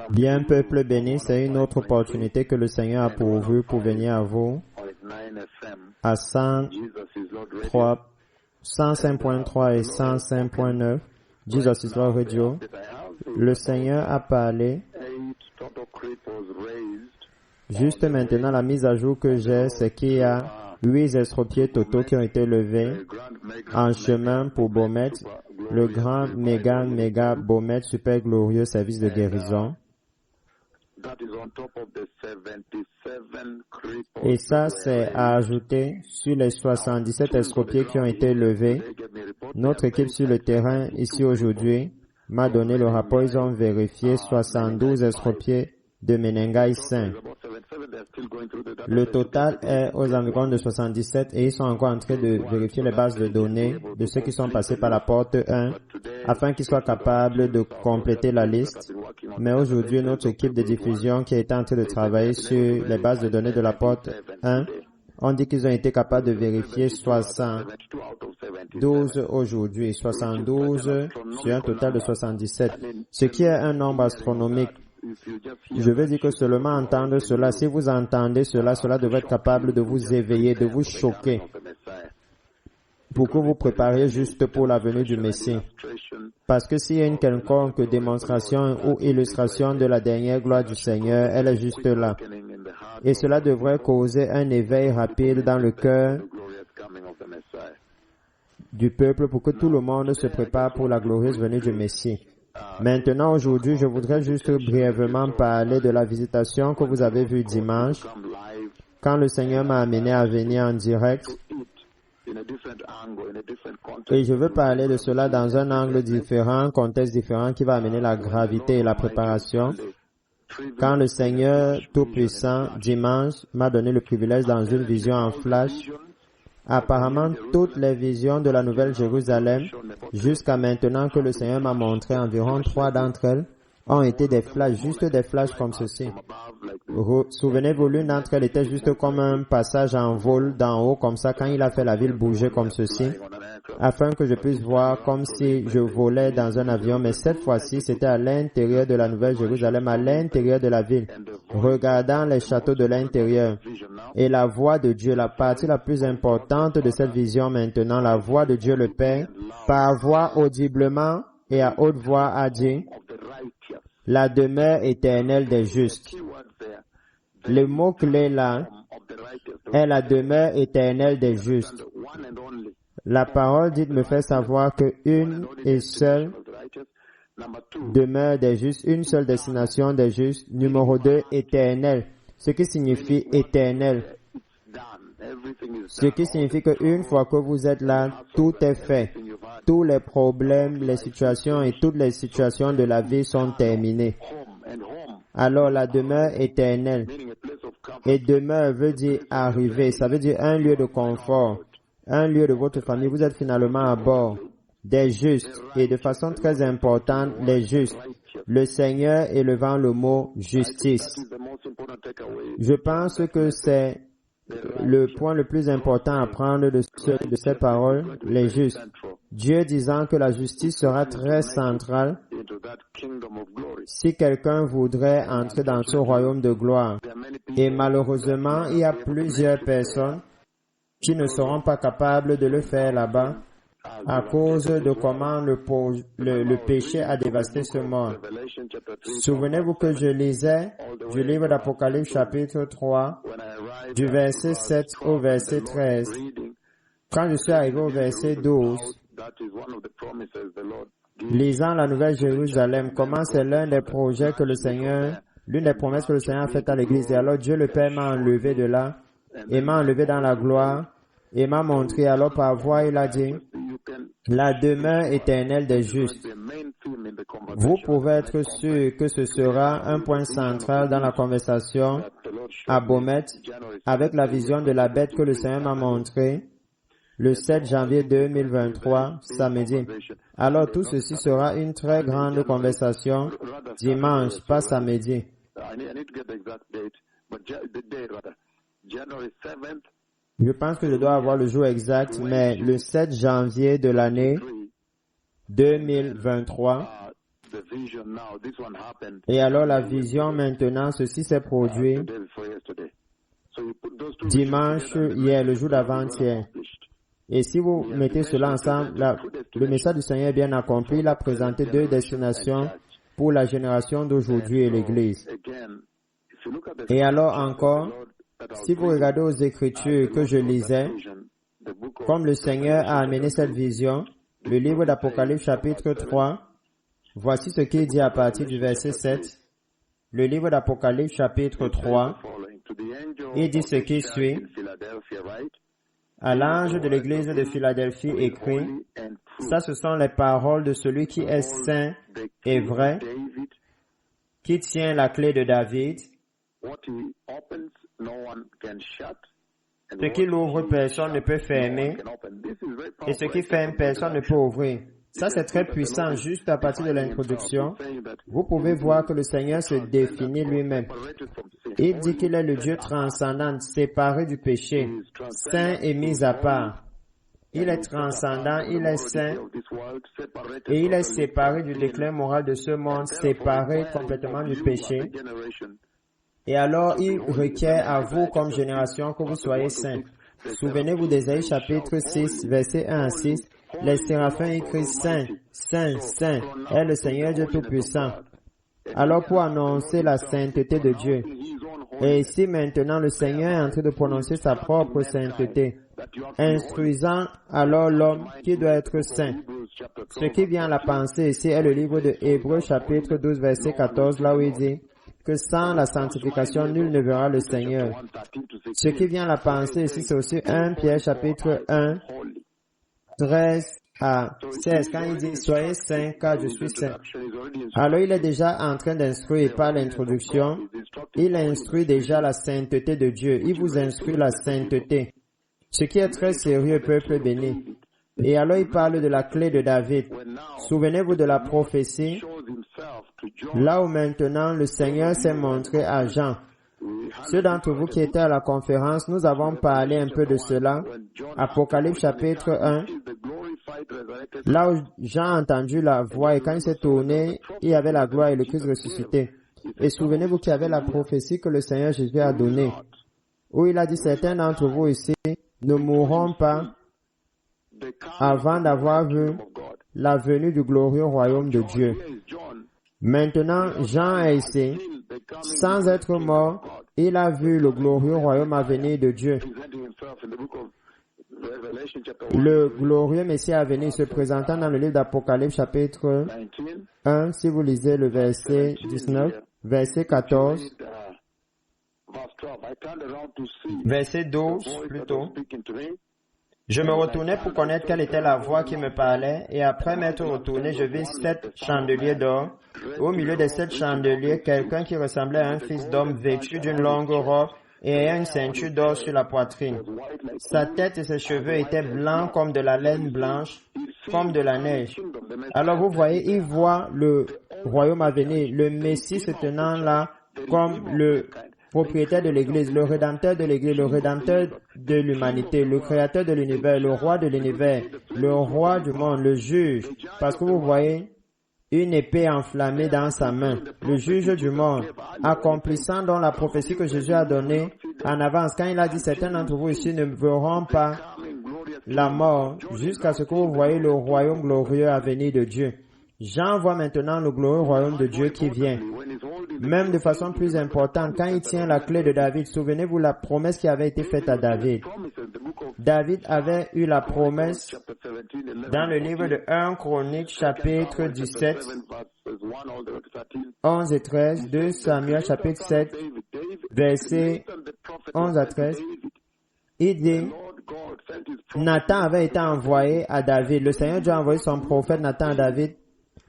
Bien, peuple béni, c'est une autre opportunité que le Seigneur a pourvue pour venir à vous à 105.3 et 105.9, Jesus is Lord Radio. Le Seigneur a parlé. Juste maintenant, la mise à jour que j'ai, c'est qu'il y a 8 estropiés totaux qui ont été levés en chemin pour Bomet, le grand méga Bomet super glorieux service de guérison. Et ça, c'est à ajouter sur les 77 estropiés qui ont été levés. Notre équipe sur le terrain ici aujourd'hui m'a donné le rapport. Ils ont vérifié 72 estropiés de Menengai sains. Le total est aux environs de 77 et ils sont encore en train de vérifier les bases de données de ceux qui sont passés par la porte 1 afin qu'ils soient capables de compléter la liste. Mais aujourd'hui, notre équipe de diffusion qui est en train de travailler sur les bases de données de la porte 1, on dit qu'ils ont été capables de vérifier 72 aujourd'hui, 72 sur un total de 77, ce qui est un nombre astronomique. Je veux dire que seulement entendre cela, si vous entendez cela, cela devrait être capable de vous éveiller, de vous choquer, pour que vous prépariez juste pour la venue du Messie. Parce que s'il y a une quelconque démonstration ou illustration de la dernière gloire du Seigneur, elle est juste là. Et cela devrait causer un éveil rapide dans le cœur du peuple pour que tout le monde se prépare pour la glorieuse venue du Messie. Maintenant, aujourd'hui, je voudrais juste brièvement parler de la visitation que vous avez vue dimanche, quand le Seigneur m'a amené à venir en direct. Et je veux parler de cela dans un angle différent, un contexte différent qui va amener la gravité et la préparation. Quand le Seigneur Tout-Puissant, dimanche, m'a donné le privilège dans une vision en flash. Apparemment, toutes les visions de la Nouvelle Jérusalem, jusqu'à maintenant que le Seigneur m'a montré, environ 3 d'entre elles, ont été des flashs, juste des flashs comme ceci. Souvenez-vous, l'une d'entre elles était juste comme un passage en vol d'en haut, comme ça, quand il a fait la ville bouger comme ceci, afin que je puisse voir comme si je volais dans un avion, mais cette fois-ci, c'était à l'intérieur de la Nouvelle Jérusalem, à l'intérieur de la ville, regardant les châteaux de l'intérieur. Et la voix de Dieu, la partie la plus importante de cette vision maintenant, la voix de Dieu le Père, par voix audiblement et à haute voix a dit, la demeure éternelle des justes. Le mot-clé là est la demeure éternelle des justes. La parole dite me fait savoir que une et seule demeure des justes, une seule destination des justes, numéro 2, éternel. Ce qui signifie éternel. Ce qui signifie qu'une fois que vous êtes là, tout est fait. Tous les problèmes, les situations et toutes les situations de la vie sont terminées. Alors la demeure éternelle. Et demeure veut dire arriver. Ça veut dire un lieu de confort. Un lieu de votre famille. Vous êtes finalement à bord des justes. Et de façon très importante, les justes. Le Seigneur élevant le mot justice. Je pense que c'est le point le plus important à prendre de cette parole, les justes. Dieu disant que la justice sera très centrale si quelqu'un voudrait entrer dans ce royaume de gloire. Et malheureusement, il y a plusieurs personnes qui ne seront pas capables de le faire là-bas à cause de comment le péché a dévasté ce monde. Souvenez-vous que je lisais du livre d'Apocalypse chapitre 3, du verset 7 au verset 13. Quand je suis arrivé au verset 12, lisant la Nouvelle Jérusalem, comment c'est l'un des projets que le Seigneur, l'une des promesses que le Seigneur a faites à l'Église. Et alors Dieu le Père m'a enlevé de là, et m'a enlevé dans la gloire, et m'a montré, alors par voix, il a dit, la demeure éternelle des justes. Vous pouvez être sûr que ce sera un point central dans la conversation à Bomet avec la vision de la bête que le Seigneur m'a montrée le 7 janvier 2023, samedi. Alors tout ceci sera une très grande conversation dimanche, pas samedi. Je pense que je dois avoir le jour exact, mais le 7 janvier de l'année 2023. Et alors la vision maintenant, ceci s'est produit dimanche, hier, le jour d'avant-hier. Et si vous mettez cela ensemble, le message du Seigneur est bien accompli. Il a présenté 2 destinations pour la génération d'aujourd'hui et l'Église. Et alors encore, si vous regardez aux Écritures que je lisais, comme le Seigneur a amené cette vision, le livre d'Apocalypse chapitre 3, voici ce qu'il dit à partir du verset 7. Le livre d'Apocalypse chapitre 3, il dit ce qui suit. À l'ange de l'église de Philadelphie écrit, ça ce sont les paroles de celui qui est saint et vrai, qui tient la clé de David. Ce qu'il ouvre, personne ne peut fermer, et ce qu'il ferme, personne ne peut ouvrir. Ça, c'est très puissant. Juste à partir de l'introduction, vous pouvez voir que le Seigneur se définit lui-même. Il dit qu'il est le Dieu transcendant, séparé du péché, saint et mis à part. Il est transcendant, il est saint, et il est séparé du déclin moral de ce monde, séparé complètement du péché. Et alors, il requiert à vous, comme génération, que vous soyez saints. Souvenez-vous d'Ésaïe chapitre 6, versets 1 à 6. Les séraphins écrivent Saint, Saint, Saint est le Seigneur Dieu Tout-Puissant. Alors pour annoncer la sainteté de Dieu. Et ici maintenant le Seigneur est en train de prononcer sa propre sainteté, instruisant alors l'homme qui doit être saint. Ce qui vient à la pensée ici est le livre de Hébreux chapitre 12 verset 14, là où il dit que sans la sanctification, nul ne verra le Seigneur. Ce qui vient à la pensée ici, c'est aussi 1 Pierre chapitre 1, 13 à 16, quand il dit « Soyez saints, car je suis saint ». Alors, il est déjà en train d'instruire par l'introduction. Il instruit déjà la sainteté de Dieu. Il vous instruit la sainteté. Ce qui est très sérieux, peuple béni. Et alors, il parle de la clé de David. Souvenez-vous de la prophétie. Là où maintenant le Seigneur s'est montré à Jean. Ceux d'entre vous qui étaient à la conférence, nous avons parlé un peu de cela. Apocalypse chapitre 1. Là où Jean a entendu la voix et quand il s'est tourné, il y avait la gloire et le Christ ressuscité. Et souvenez-vous qu'il y avait la prophétie que le Seigneur Jésus a donnée. Où il a dit, certains d'entre vous ici ne mourront pas avant d'avoir vu la venue du glorieux royaume de Dieu. Maintenant, Jean est ici. Sans être mort, il a vu le glorieux royaume à venir de Dieu. Le glorieux Messie à venir se présentant dans le livre d'Apocalypse chapitre 1, si vous lisez le verset 19, verset 14, verset 12 plutôt. Je me retournais pour connaître quelle était la voix qui me parlait, et après m'être retourné, je vis 7 chandeliers d'or. Au milieu de 7 chandeliers, quelqu'un qui ressemblait à un fils d'homme vêtu d'une longue robe et ayant une ceinture d'or sur la poitrine. Sa tête et ses cheveux étaient blancs comme de la laine blanche, comme de la neige. Alors vous voyez, il voit le royaume à venir, le Messie se tenant là comme le propriétaire de l'Église, le rédempteur de l'Église, le rédempteur de l'humanité, le créateur de l'univers, le roi de l'univers, le roi du monde, le juge. Parce que vous voyez une épée enflammée dans sa main, le juge du monde, accomplissant donc la prophétie que Jésus a donnée en avance. Quand il a dit, certains d'entre vous ici ne verront pas la mort jusqu'à ce que vous voyez le royaume glorieux à venir de Dieu. Jean voit maintenant le glorieux royaume de Dieu qui vient. Même de façon plus importante, quand il tient la clé de David, souvenez-vous la promesse qui avait été faite à David. David avait eu la promesse dans le livre de 1 Chronique, chapitre 17, 11 et 13, 2 Samuel, chapitre 7, versets 11 à 13. Il dit, Nathan avait été envoyé à David. Le Seigneur Dieu a envoyé son prophète Nathan à David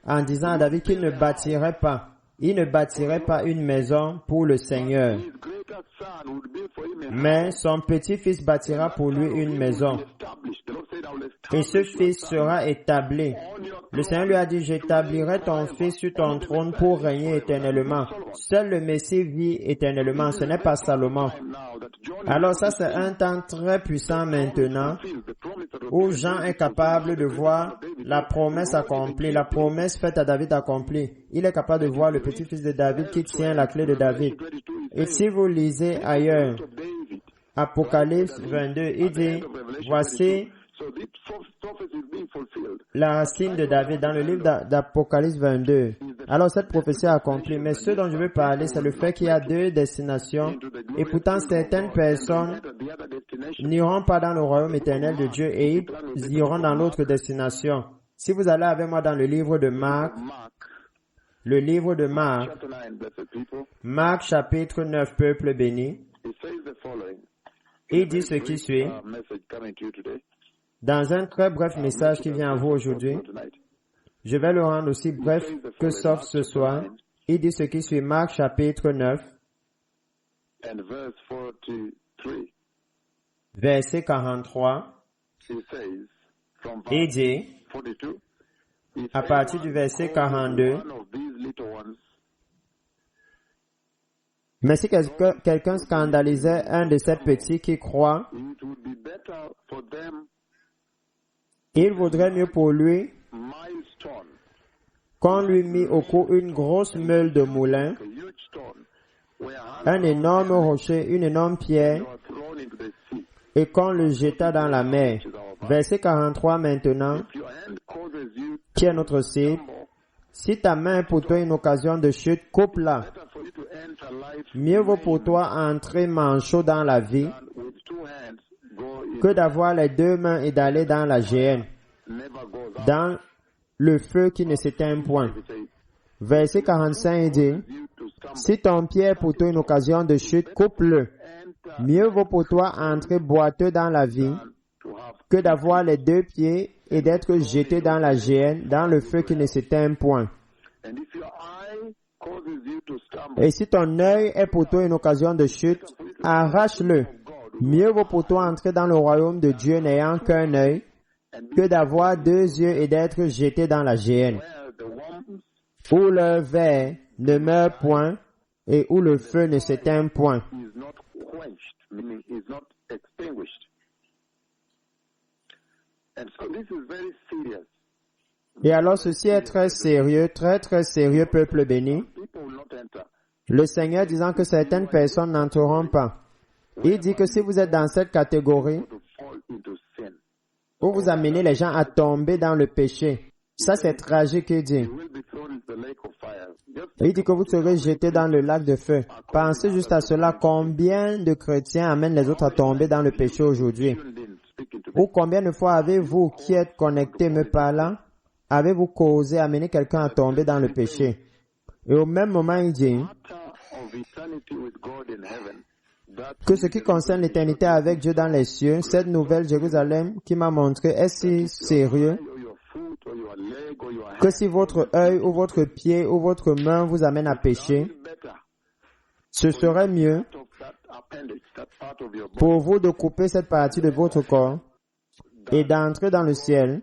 en disant à David qu'il ne bâtirait pas. Il ne bâtirait pas une maison pour le Seigneur, mais son petit-fils bâtira pour lui une maison. Et ce fils sera établi. Le Seigneur lui a dit, j'établirai ton fils sur ton trône pour régner éternellement. Seul le Messie vit éternellement, ce n'est pas Salomon. Alors ça, c'est un temps très puissant maintenant, où Jean est capable de voir la promesse accomplie, la promesse faite à David accomplie. Il est capable de voir le petit-fils de David qui tient la clé de David. Et si vous lisez ailleurs, Apocalypse 22, il dit, voici la racine de David dans le livre d'Apocalypse 22. Alors cette prophétie est accomplie. Mais ce dont je veux parler, c'est le fait qu'il y a deux destinations. Et pourtant, certaines personnes n'iront pas dans le royaume éternel de Dieu et ils iront dans l'autre destination. Si vous allez avec moi dans le livre de Marc, Marc chapitre 9, peuple béni, il dit ce qui suit. Dans un très bref message qui vient à vous aujourd'hui, je vais le rendre aussi bref que sauf ce soir. Il dit ce qui suit, Marc chapitre 9, verset 43. Il dit, à partir du verset 42, mais si quelqu'un scandalisait un de ces petits qui croient, il vaudrait mieux pour lui qu'on lui mit au cou une grosse meule de moulin, un énorme rocher, une énorme pierre, et qu'on le jeta dans la mer. Verset 43 maintenant, qui est notre cible. Si ta main est pour toi une occasion de chute, coupe-la. Mieux vaut pour toi entrer manchot dans la vie que d'avoir les deux mains et d'aller dans la géhenne, dans le feu qui ne s'éteint point. Verset 45 dit, si ton pied est pour toi une occasion de chute, coupe-le. Mieux vaut pour toi entrer boiteux dans la vie que d'avoir les deux pieds et d'être jeté dans la géhenne, dans le feu qui ne s'éteint point. Et si ton œil est pour toi une occasion de chute, arrache-le. Mieux vaut pour toi entrer dans le royaume de Dieu n'ayant qu'un œil que d'avoir deux yeux et d'être jeté dans la géhenne, où le ver ne meurt point et où le feu ne s'éteint point. Et alors ceci est très sérieux, très sérieux, peuple béni. Le Seigneur disant que certaines personnes n'entreront pas. Il dit que si vous êtes dans cette catégorie, où vous amenez les gens à tomber dans le péché, ça c'est tragique, il dit. Il dit que vous serez jetés dans le lac de feu. Pensez juste à cela. Combien de chrétiens amènent les autres à tomber dans le péché aujourd'hui? Ou combien de fois avez-vous qui êtes connectés me parlant, avez-vous causé amener quelqu'un à tomber dans le péché? Et au même moment, il dit que ce qui concerne l'éternité avec Dieu dans les cieux, cette nouvelle Jérusalem qui m'a montré est si sérieux que si votre œil ou votre pied ou votre main vous amène à pécher, ce serait mieux pour vous de couper cette partie de votre corps et d'entrer dans le ciel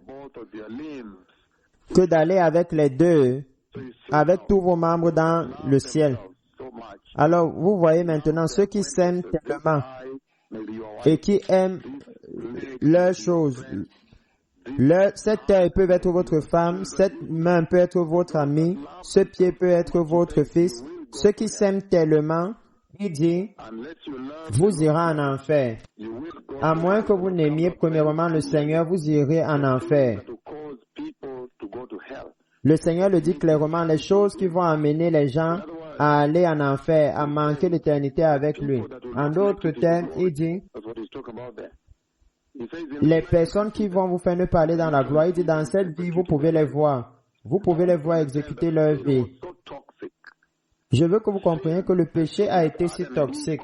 que d'aller avec les deux, avec tous vos membres dans le ciel. Alors, vous voyez maintenant ceux qui s'aiment tellement et qui aiment leurs choses. Cet œil peut être votre femme, cette main peut être votre ami, ce pied peut être votre fils. Ceux qui s'aiment tellement, il dit, vous irez en enfer. À moins que vous n'aimiez premièrement le Seigneur, vous irez en enfer. Le Seigneur le dit clairement, les choses qui vont amener les gens à aller en enfer, à manquer l'éternité avec lui. En d'autres termes, il dit, les personnes qui vont vous faire ne pas aller dans la gloire, il dit, dans cette vie, vous pouvez les voir. Vous pouvez les voir exécuter leur vie. Je veux que vous compreniez que le péché a été si toxique.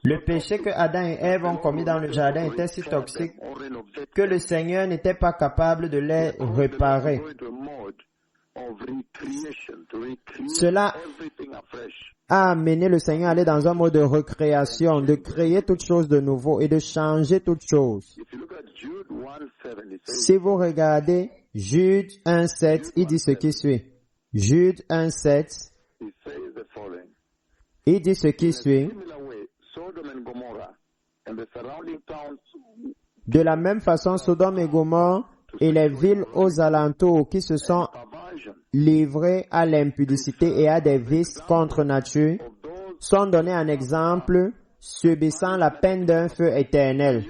Le péché que Adam et Ève ont commis dans le jardin était si toxique que le Seigneur n'était pas capable de les réparer. Cela a amené le Seigneur à aller dans un mode de recréation, de créer toutes choses de nouveau et de changer toutes choses. Si vous regardez Jude 1.7, il dit ce qui suit. Jude 1.7, il dit ce qui suit. De la même façon, Sodome et Gomorrhe et les villes aux alentours qui se sont livrées à l'impudicité et à des vices contre nature sont donnés en exemple, subissant la peine d'un feu éternel.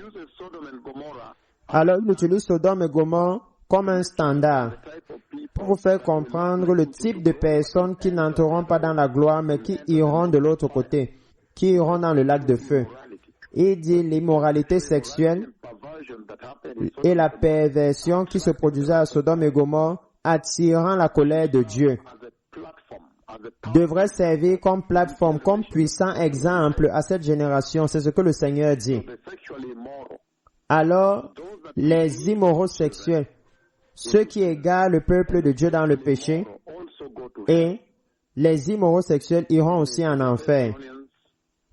Alors, il utilise Sodome et Gomorrhe comme un standard pour vous faire comprendre le type de personnes qui n'entreront pas dans la gloire, mais qui iront de l'autre côté, qui iront dans le lac de feu. Il dit l'immoralité sexuelle et la perversion qui se produisait à Sodome et Gomorrhe, attirant la colère de Dieu, devrait servir comme plateforme, comme puissant exemple à cette génération. C'est ce que le Seigneur dit. Alors, les immoraux sexuels, ceux qui égarent le peuple de Dieu dans le péché, et les immoraux sexuels iront aussi en enfer.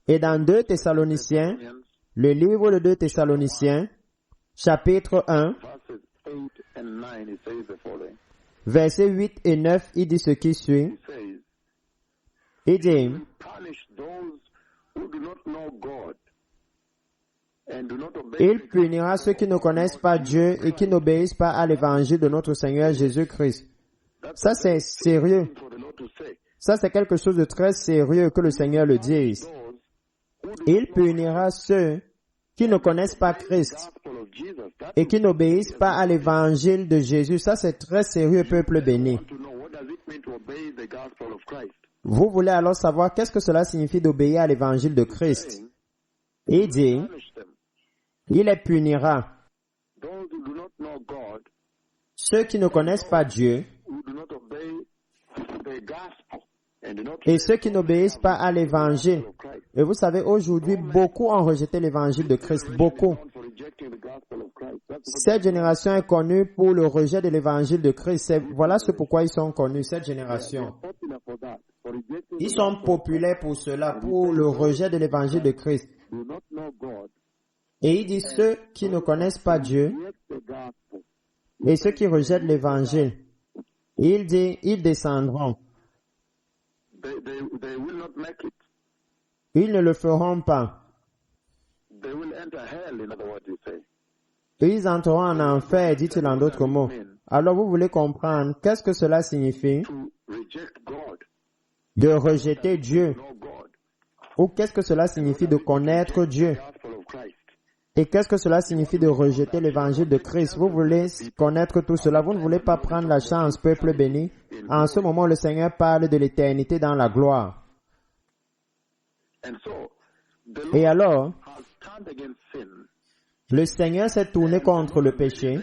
Et dans 2 Thessaloniciens, le livre de 2 Thessaloniciens, chapitre 1, versets 8 et 9, il dit ce qui suit. Il dit, il punira ceux qui ne connaissent pas Dieu et qui n'obéissent pas à l'évangile de notre Seigneur Jésus-Christ. Ça, c'est sérieux. Ça, c'est quelque chose de très sérieux que le Seigneur le dise. Il punira ceux qui ne connaissent pas Christ et qui n'obéissent pas à l'évangile de Jésus. Ça, c'est très sérieux, peuple béni. Vous voulez alors savoir qu'est-ce que cela signifie d'obéir à l'évangile de Christ. Il dit, il les punira. Ceux qui ne connaissent pas Dieu et ceux qui n'obéissent pas à l'évangile. Et vous savez, aujourd'hui, beaucoup ont rejeté l'évangile de Christ. Beaucoup. Cette génération est connue pour le rejet de l'évangile de Christ. Voilà ce pourquoi ils sont connus, cette génération. Ils sont populaires pour cela, pour le rejet de l'évangile de Christ. Et il dit ceux qui ne connaissent pas Dieu et ceux qui rejettent l'évangile. Il dit, ils descendront. Ils ne le feront pas. Ils entreront en enfer, dit-il en d'autres mots. Alors vous voulez comprendre, qu'est-ce que cela signifie de rejeter Dieu? Ou qu'est-ce que cela signifie de connaître Dieu? Et qu'est-ce que cela signifie de rejeter l'évangile de Christ? Vous voulez connaître tout cela. Vous ne voulez pas prendre la chance, peuple béni. En ce moment, le Seigneur parle de l'éternité dans la gloire. Et alors, le Seigneur s'est tourné contre le péché.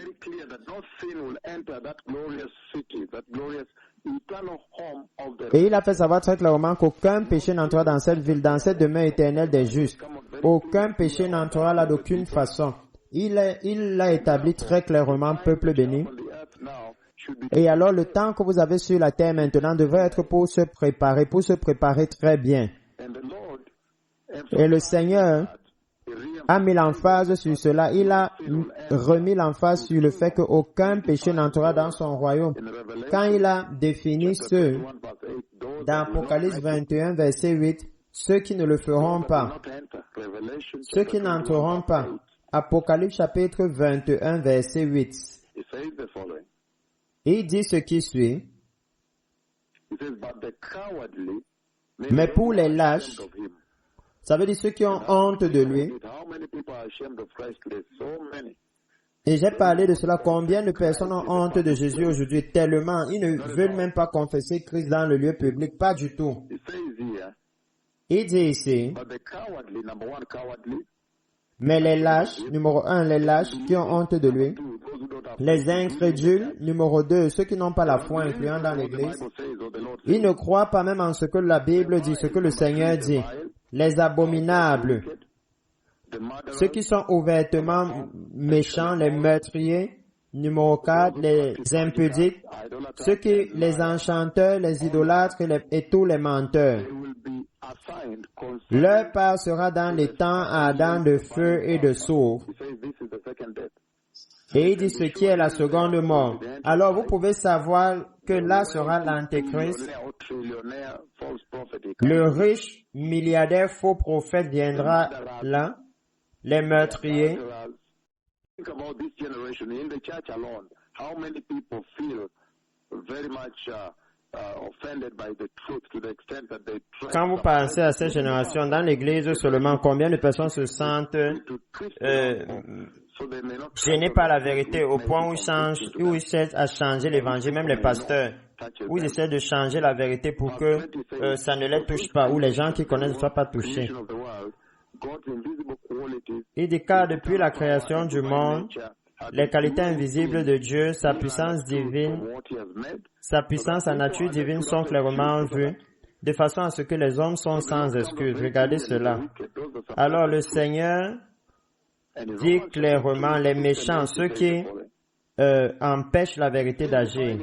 Et il a fait savoir très clairement qu'aucun péché n'entrera dans cette ville, dans cette demeure éternelle des justes. Aucun péché n'entrera là d'aucune façon. Il l'a établi très clairement, peuple béni. Et alors, le temps que vous avez sur la terre maintenant devrait être pour se préparer très bien. Et le Seigneur a mis l'emphase sur cela. Il a remis l'emphase sur le fait qu'aucun péché n'entrera dans son royaume. Quand il a défini ceux, dans Apocalypse 21, verset 8, ceux qui ne le feront pas, ceux qui n'entreront pas. Apocalypse chapitre 21, verset 8. Il dit ce qui suit. Mais pour les lâches, ça veut dire ceux qui ont honte de lui. Et j'ai parlé de cela. Combien de personnes ont honte de Jésus aujourd'hui? Tellement. Ils ne veulent même pas confesser Christ dans le lieu public. Pas du tout. Il dit ici, mais les lâches, numéro 1, les lâches qui ont honte de lui. Les incrédules, numéro 2, ceux qui n'ont pas la foi, incluant dans l'Église. Ils ne croient pas même en ce que la Bible dit, ce que le Seigneur dit. Les abominables, ceux qui sont ouvertement méchants, les meurtriers. Numéro 4, les impudiques, les enchanteurs, les idolâtres et tous les menteurs. Leur part sera dans les temps ardents de feu et de soufre. Et il dit ce qui est la seconde mort. Alors vous pouvez savoir que là sera l'Antéchrist. Le riche milliardaire faux prophète viendra là. Les meurtriers. Quand vous pensez à cette génération dans l'Église seulement, combien de personnes se sentent gênées par la vérité au point où ils cherchent à changer l'Évangile, même les pasteurs, où ils essaient de changer la vérité pour que ça ne les touche pas, ou les gens qui connaissent ne soient pas touchés. Il dit car depuis la création du monde, les qualités invisibles de Dieu, sa puissance divine, sa puissance, sa nature divine sont clairement vues, de façon à ce que les hommes sont sans excuse. Regardez cela. Alors le Seigneur dit clairement, les méchants, ceux qui empêchent la vérité d'agir,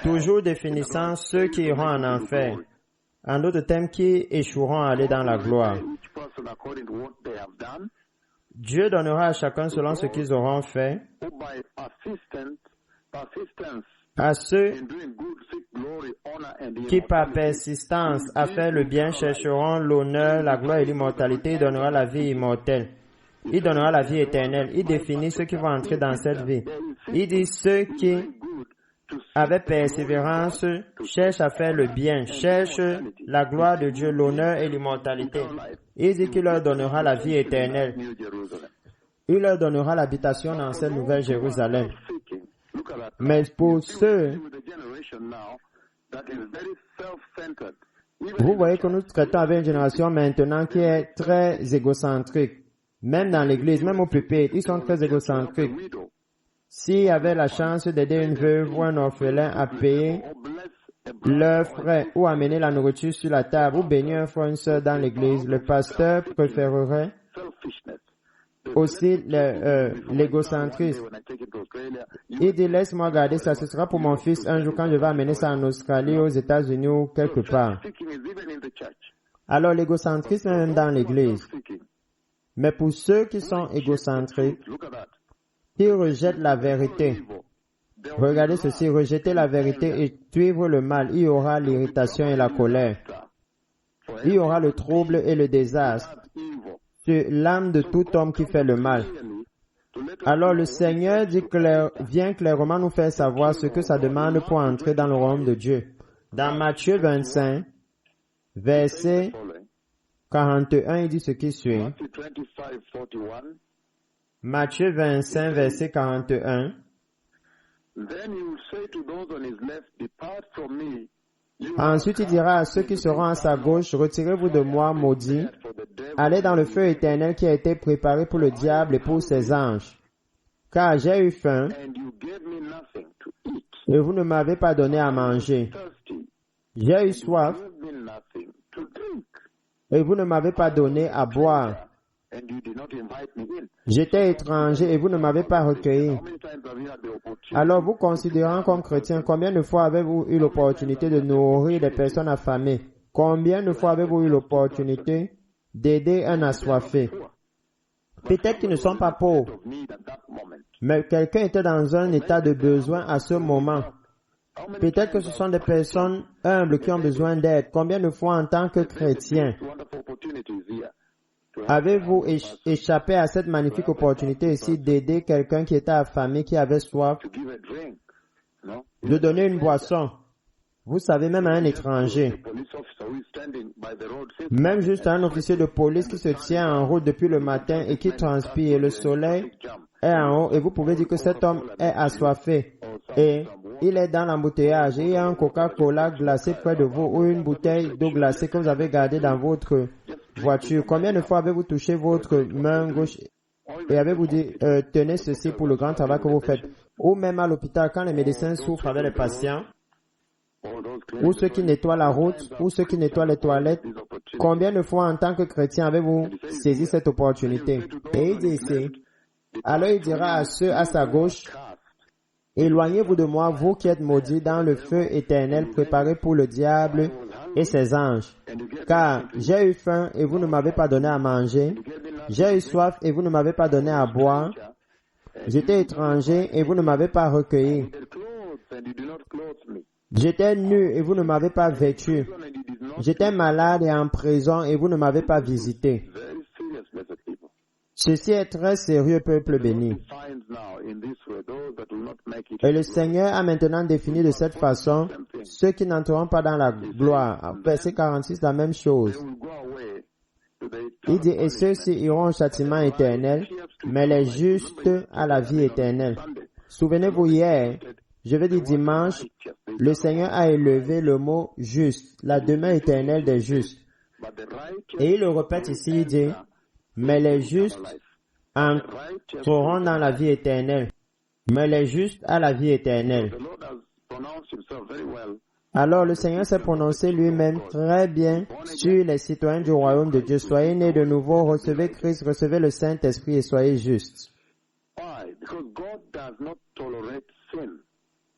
toujours définissant ceux qui iront en enfer, en d'autres termes, qui échoueront à aller dans la gloire. Dieu donnera à chacun selon ce qu'ils auront fait. À ceux qui par persistance à faire le bien chercheront l'honneur, la gloire et l'immortalité, il donnera la vie immortelle. Il donnera la vie éternelle. Il définit ceux qui vont entrer dans cette vie. Il dit ceux qui, avec persévérance, cherchent à faire le bien, cherchent la gloire de Dieu, l'honneur et l'immortalité. Il dit qu'il leur donnera la vie éternelle. Il leur donnera l'habitation dans cette nouvelle Jérusalem. Mais pour ceux, vous voyez que nous traitons avec une génération maintenant qui est très égocentrique. Même dans l'église, même au pupitre, ils sont très égocentriques. S'il y avait la chance d'aider une veuve ou un orphelin à payer leurs frais ou amener la nourriture sur la table ou bénir un frère ou une sœur dans l'église, le pasteur préférerait aussi l'égocentrisme. Il dit, laisse-moi garder ça, ce sera pour mon fils un jour quand je vais amener ça en Australie, aux États-Unis ou quelque part. Alors l'égocentrisme est même dans l'église. Mais pour ceux qui sont égocentriques, qui rejettent la vérité, regardez ceci, rejeter la vérité et suivre le mal, il y aura l'irritation et la colère. Il y aura le trouble et le désastre sur l'âme de tout homme qui fait le mal. Alors le Seigneur vient clairement nous faire savoir ce que ça demande pour entrer dans le royaume de Dieu. Dans Matthieu 25, verset 41, il dit ce qui suit. Matthieu 25, verset 41. Ensuite, il dira à ceux qui seront à sa gauche, retirez-vous de moi, maudits, allez dans le feu éternel qui a été préparé pour le diable et pour ses anges. Car j'ai eu faim, et vous ne m'avez pas donné à manger. J'ai eu soif, et vous ne m'avez pas donné à boire. J'étais étranger et vous ne m'avez pas recueilli. Alors vous considérant comme chrétien, combien de fois avez-vous eu l'opportunité de nourrir des personnes affamées? Combien de fois avez-vous eu l'opportunité d'aider un assoiffé? Peut-être qu'ils ne sont pas pauvres, mais quelqu'un était dans un état de besoin à ce moment. Peut-être que ce sont des personnes humbles qui ont besoin d'aide. Combien de fois en tant que chrétien avez-vous échappé à cette magnifique opportunité ici d'aider quelqu'un qui était affamé, qui avait soif, de donner une boisson? Vous savez, même à un étranger, même juste à un officier de police qui se tient en route depuis le matin et qui transpire, et le soleil est en haut, et vous pouvez dire que cet homme est assoiffé, et il est dans l'embouteillage, et il y a un Coca-Cola glacé près de vous, ou une bouteille d'eau glacée que vous avez gardée dans votre voiture. Combien de fois avez-vous touché votre main gauche et avez-vous dit, tenez ceci pour le grand travail que vous faites? Ou même à l'hôpital, quand les médecins souffrent avec les patients, ou ceux qui nettoient la route, ou ceux qui nettoient les toilettes, combien de fois en tant que chrétien avez-vous saisi cette opportunité? Et il dit ici, alors il dira à ceux à sa gauche, éloignez-vous de moi, vous qui êtes maudits, dans le feu éternel préparé pour le diable et ses anges. Car j'ai eu faim et vous ne m'avez pas donné à manger. J'ai eu soif et vous ne m'avez pas donné à boire. J'étais étranger et vous ne m'avez pas recueilli. J'étais nu et vous ne m'avez pas vêtu. J'étais malade et en prison et vous ne m'avez pas visité. Ceci est très sérieux, peuple béni. Et le Seigneur a maintenant défini de cette façon ceux qui n'entreront pas dans la gloire. Verset 46, la même chose. Il dit, et ceux-ci iront au châtiment éternel, mais les justes à la vie éternelle. Souvenez-vous, hier, je vais dire dimanche, le Seigneur a élevé le mot juste, la demeure éternelle des justes. Et il le répète ici, il dit, mais les justes entreront dans la vie éternelle, mais les justes à la vie éternelle. Alors le Seigneur s'est prononcé lui-même très bien sur les citoyens du royaume de Dieu. Soyez nés de nouveau, recevez Christ, recevez le Saint-Esprit et soyez justes.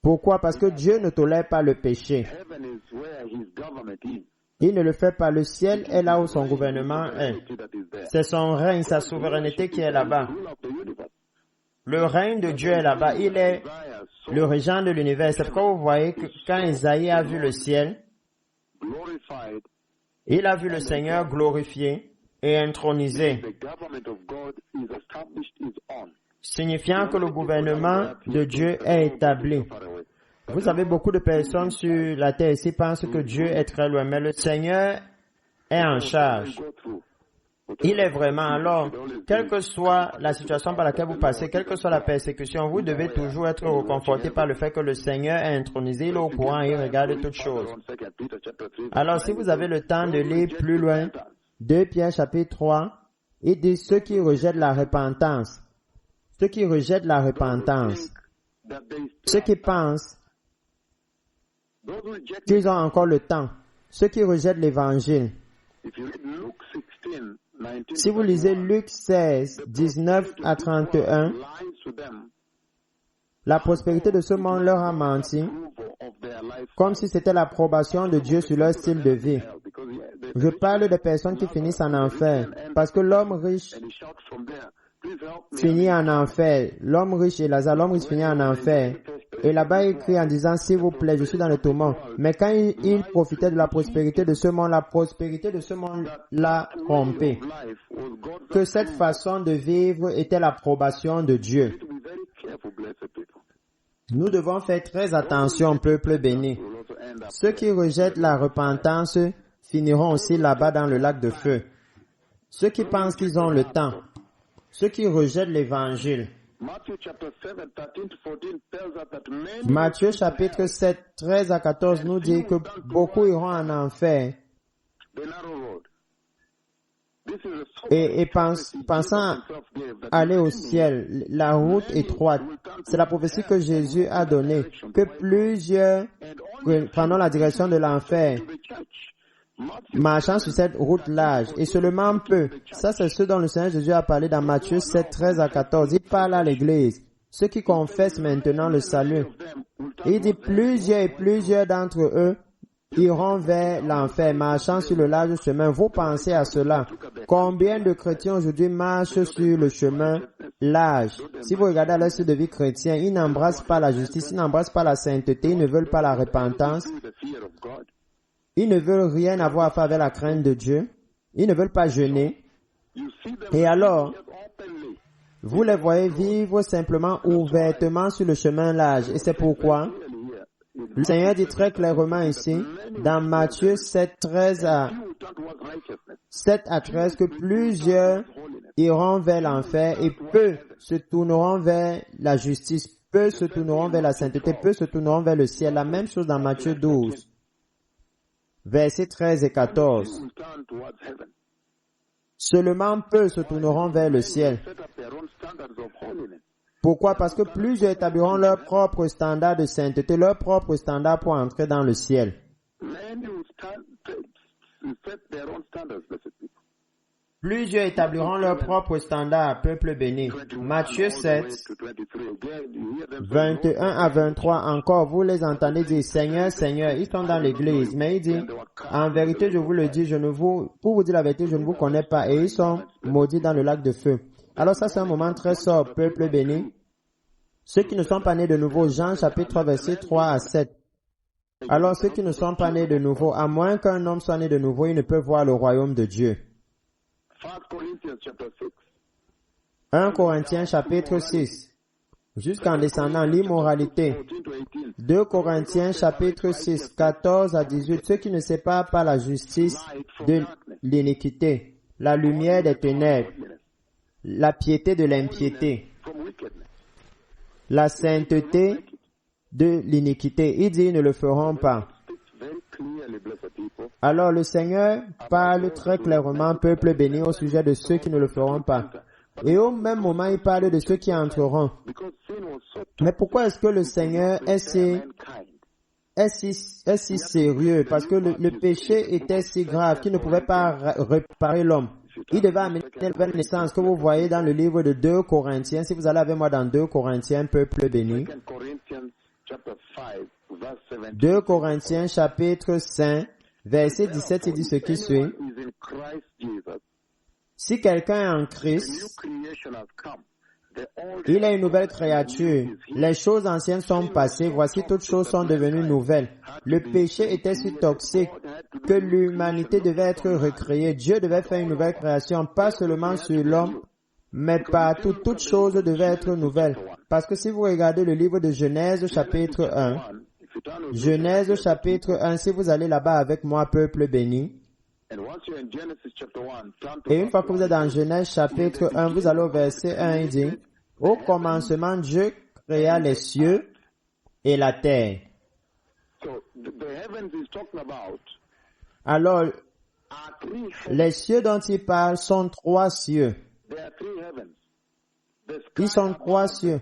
Pourquoi? Parce que Dieu ne tolère pas le péché. Il ne le fait pas. Le ciel est là où son gouvernement est. C'est son règne, sa souveraineté qui est là-bas. Le règne de Dieu est là-bas. Il est le régent de l'univers. C'est pourquoi vous voyez que quand Isaïe a vu le ciel, il a vu le Seigneur glorifié et intronisé, signifiant que le gouvernement de Dieu est établi. Vous savez, beaucoup de personnes sur la terre ici pensent que Dieu est très loin, mais le Seigneur est en charge. Il est vraiment. Alors, quelle que soit la situation par laquelle vous passez, quelle que soit la persécution, vous devez toujours être reconforté par le fait que le Seigneur est intronisé, il est au courant et il regarde toutes choses. Alors, si vous avez le temps de lire plus loin, 2 Pierre chapitre 3, il dit ceux qui rejettent la repentance. Ceux qui rejettent la repentance. Ceux qui pensent qu'ils ont encore le temps. Ceux qui rejettent l'évangile. Si vous lisez Luc 16, 19 à 31, la prospérité de ce monde leur a menti, comme si c'était l'approbation de Dieu sur leur style de vie. Je parle des personnes qui finissent en enfer, parce que l'homme riche finit en enfer. L'homme riche et Lazare, l'homme riche finit en enfer. Et là-bas, il crie en disant, s'il vous plaît, je suis dans le tourment. Mais quand il profitait de la prospérité de ce monde, la prospérité de ce monde l'a trompé. Que cette façon de vivre était l'approbation de Dieu. Nous devons faire très attention, peuple béni. Ceux qui rejettent la repentance finiront aussi là-bas dans le lac de feu. Ceux qui pensent qu'ils ont le temps. Ceux qui rejettent l'évangile. Matthieu chapitre 7, 13 à 14 nous dit que beaucoup iront en enfer. Et pensant aller au ciel, la route étroite, c'est la prophétie que Jésus a donnée, que plusieurs prendront la direction de l'enfer, marchant sur cette route large, et seulement peu. Ça, c'est ce dont le Seigneur Jésus a parlé dans Matthieu 7, 13 à 14. Il parle à l'Église, ceux qui confessent maintenant le salut. Il dit plusieurs d'entre eux iront vers l'enfer, marchant sur le large chemin. Vous pensez à cela. Combien de chrétiens aujourd'hui marchent sur le chemin large? Si vous regardez leur style de vie chrétien, ils n'embrassent pas la justice, ils n'embrassent pas la sainteté, ils ne veulent pas la repentance. Ils ne veulent rien avoir à faire avec la crainte de Dieu. Ils ne veulent pas jeûner. Et alors, vous les voyez vivre simplement ouvertement sur le chemin large. Et c'est pourquoi le Seigneur dit très clairement ici, dans Matthieu 7, 13 à 13, que plusieurs iront vers l'enfer et peu se tourneront vers la justice, peu se tourneront vers la sainteté, peu se tourneront vers le ciel. La même chose dans Matthieu 12. Versets 13 et 14. Seulement peu se tourneront vers le ciel. Pourquoi? Parce que plusieurs établiront leur propre standard de sainteté, leur propre standard pour entrer dans le ciel. Plusieurs établiront leur propre standard, peuple béni. Matthieu 7, 21 à 23, encore, vous les entendez dire, Seigneur, Seigneur, ils sont dans l'église, mais il dit, en vérité, je vous le dis, pour vous dire la vérité, je ne vous connais pas, et ils sont maudits dans le lac de feu. Alors ça, c'est un moment très sobre, peuple béni. Ceux qui ne sont pas nés de nouveau, Jean chapitre 3, verset 3 à 7. Alors ceux qui ne sont pas nés de nouveau, à moins qu'un homme soit né de nouveau, il ne peut voir le royaume de Dieu. 1 Corinthiens chapitre 6. jusqu'en descendant l'immoralité. 2 Corinthiens chapitre 6, 14 à 18. Ceux qui ne séparent pas la justice de l'iniquité, la lumière des ténèbres, la piété de l'impiété, la sainteté de l'iniquité. Il dit, ils ne le feront pas. Alors le Seigneur parle très clairement, peuple béni, au sujet de ceux qui ne le feront pas. Et au même moment, il parle de ceux qui entreront. Mais pourquoi est-ce que le Seigneur est si sérieux? Parce que le péché était si grave qu'il ne pouvait pas réparer l'homme. Il devait amener la nouvelle naissance que vous voyez dans le livre de 2 Corinthiens. Si vous allez avec moi dans 2 Corinthiens, peuple béni. 2 Corinthiens chapitre 5, verset 17, il dit ce qui suit. Si quelqu'un est en Christ, il est une nouvelle créature. Les choses anciennes sont passées, voici toutes choses sont devenues nouvelles. Le péché était si toxique que l'humanité devait être recréée. Dieu devait faire une nouvelle création, pas seulement sur l'homme, mais partout. Toutes choses devaient être nouvelles. Parce que si vous regardez le livre de Genèse chapitre 1, Genèse chapitre 1, si vous allez là-bas avec moi, peuple béni, et une fois que vous êtes dans Genèse chapitre 1, vous allez au verset 1, il dit, « Au commencement, Dieu créa les cieux et la terre. » Alors, les cieux dont il parle sont 3 cieux. Ils sont 3 cieux.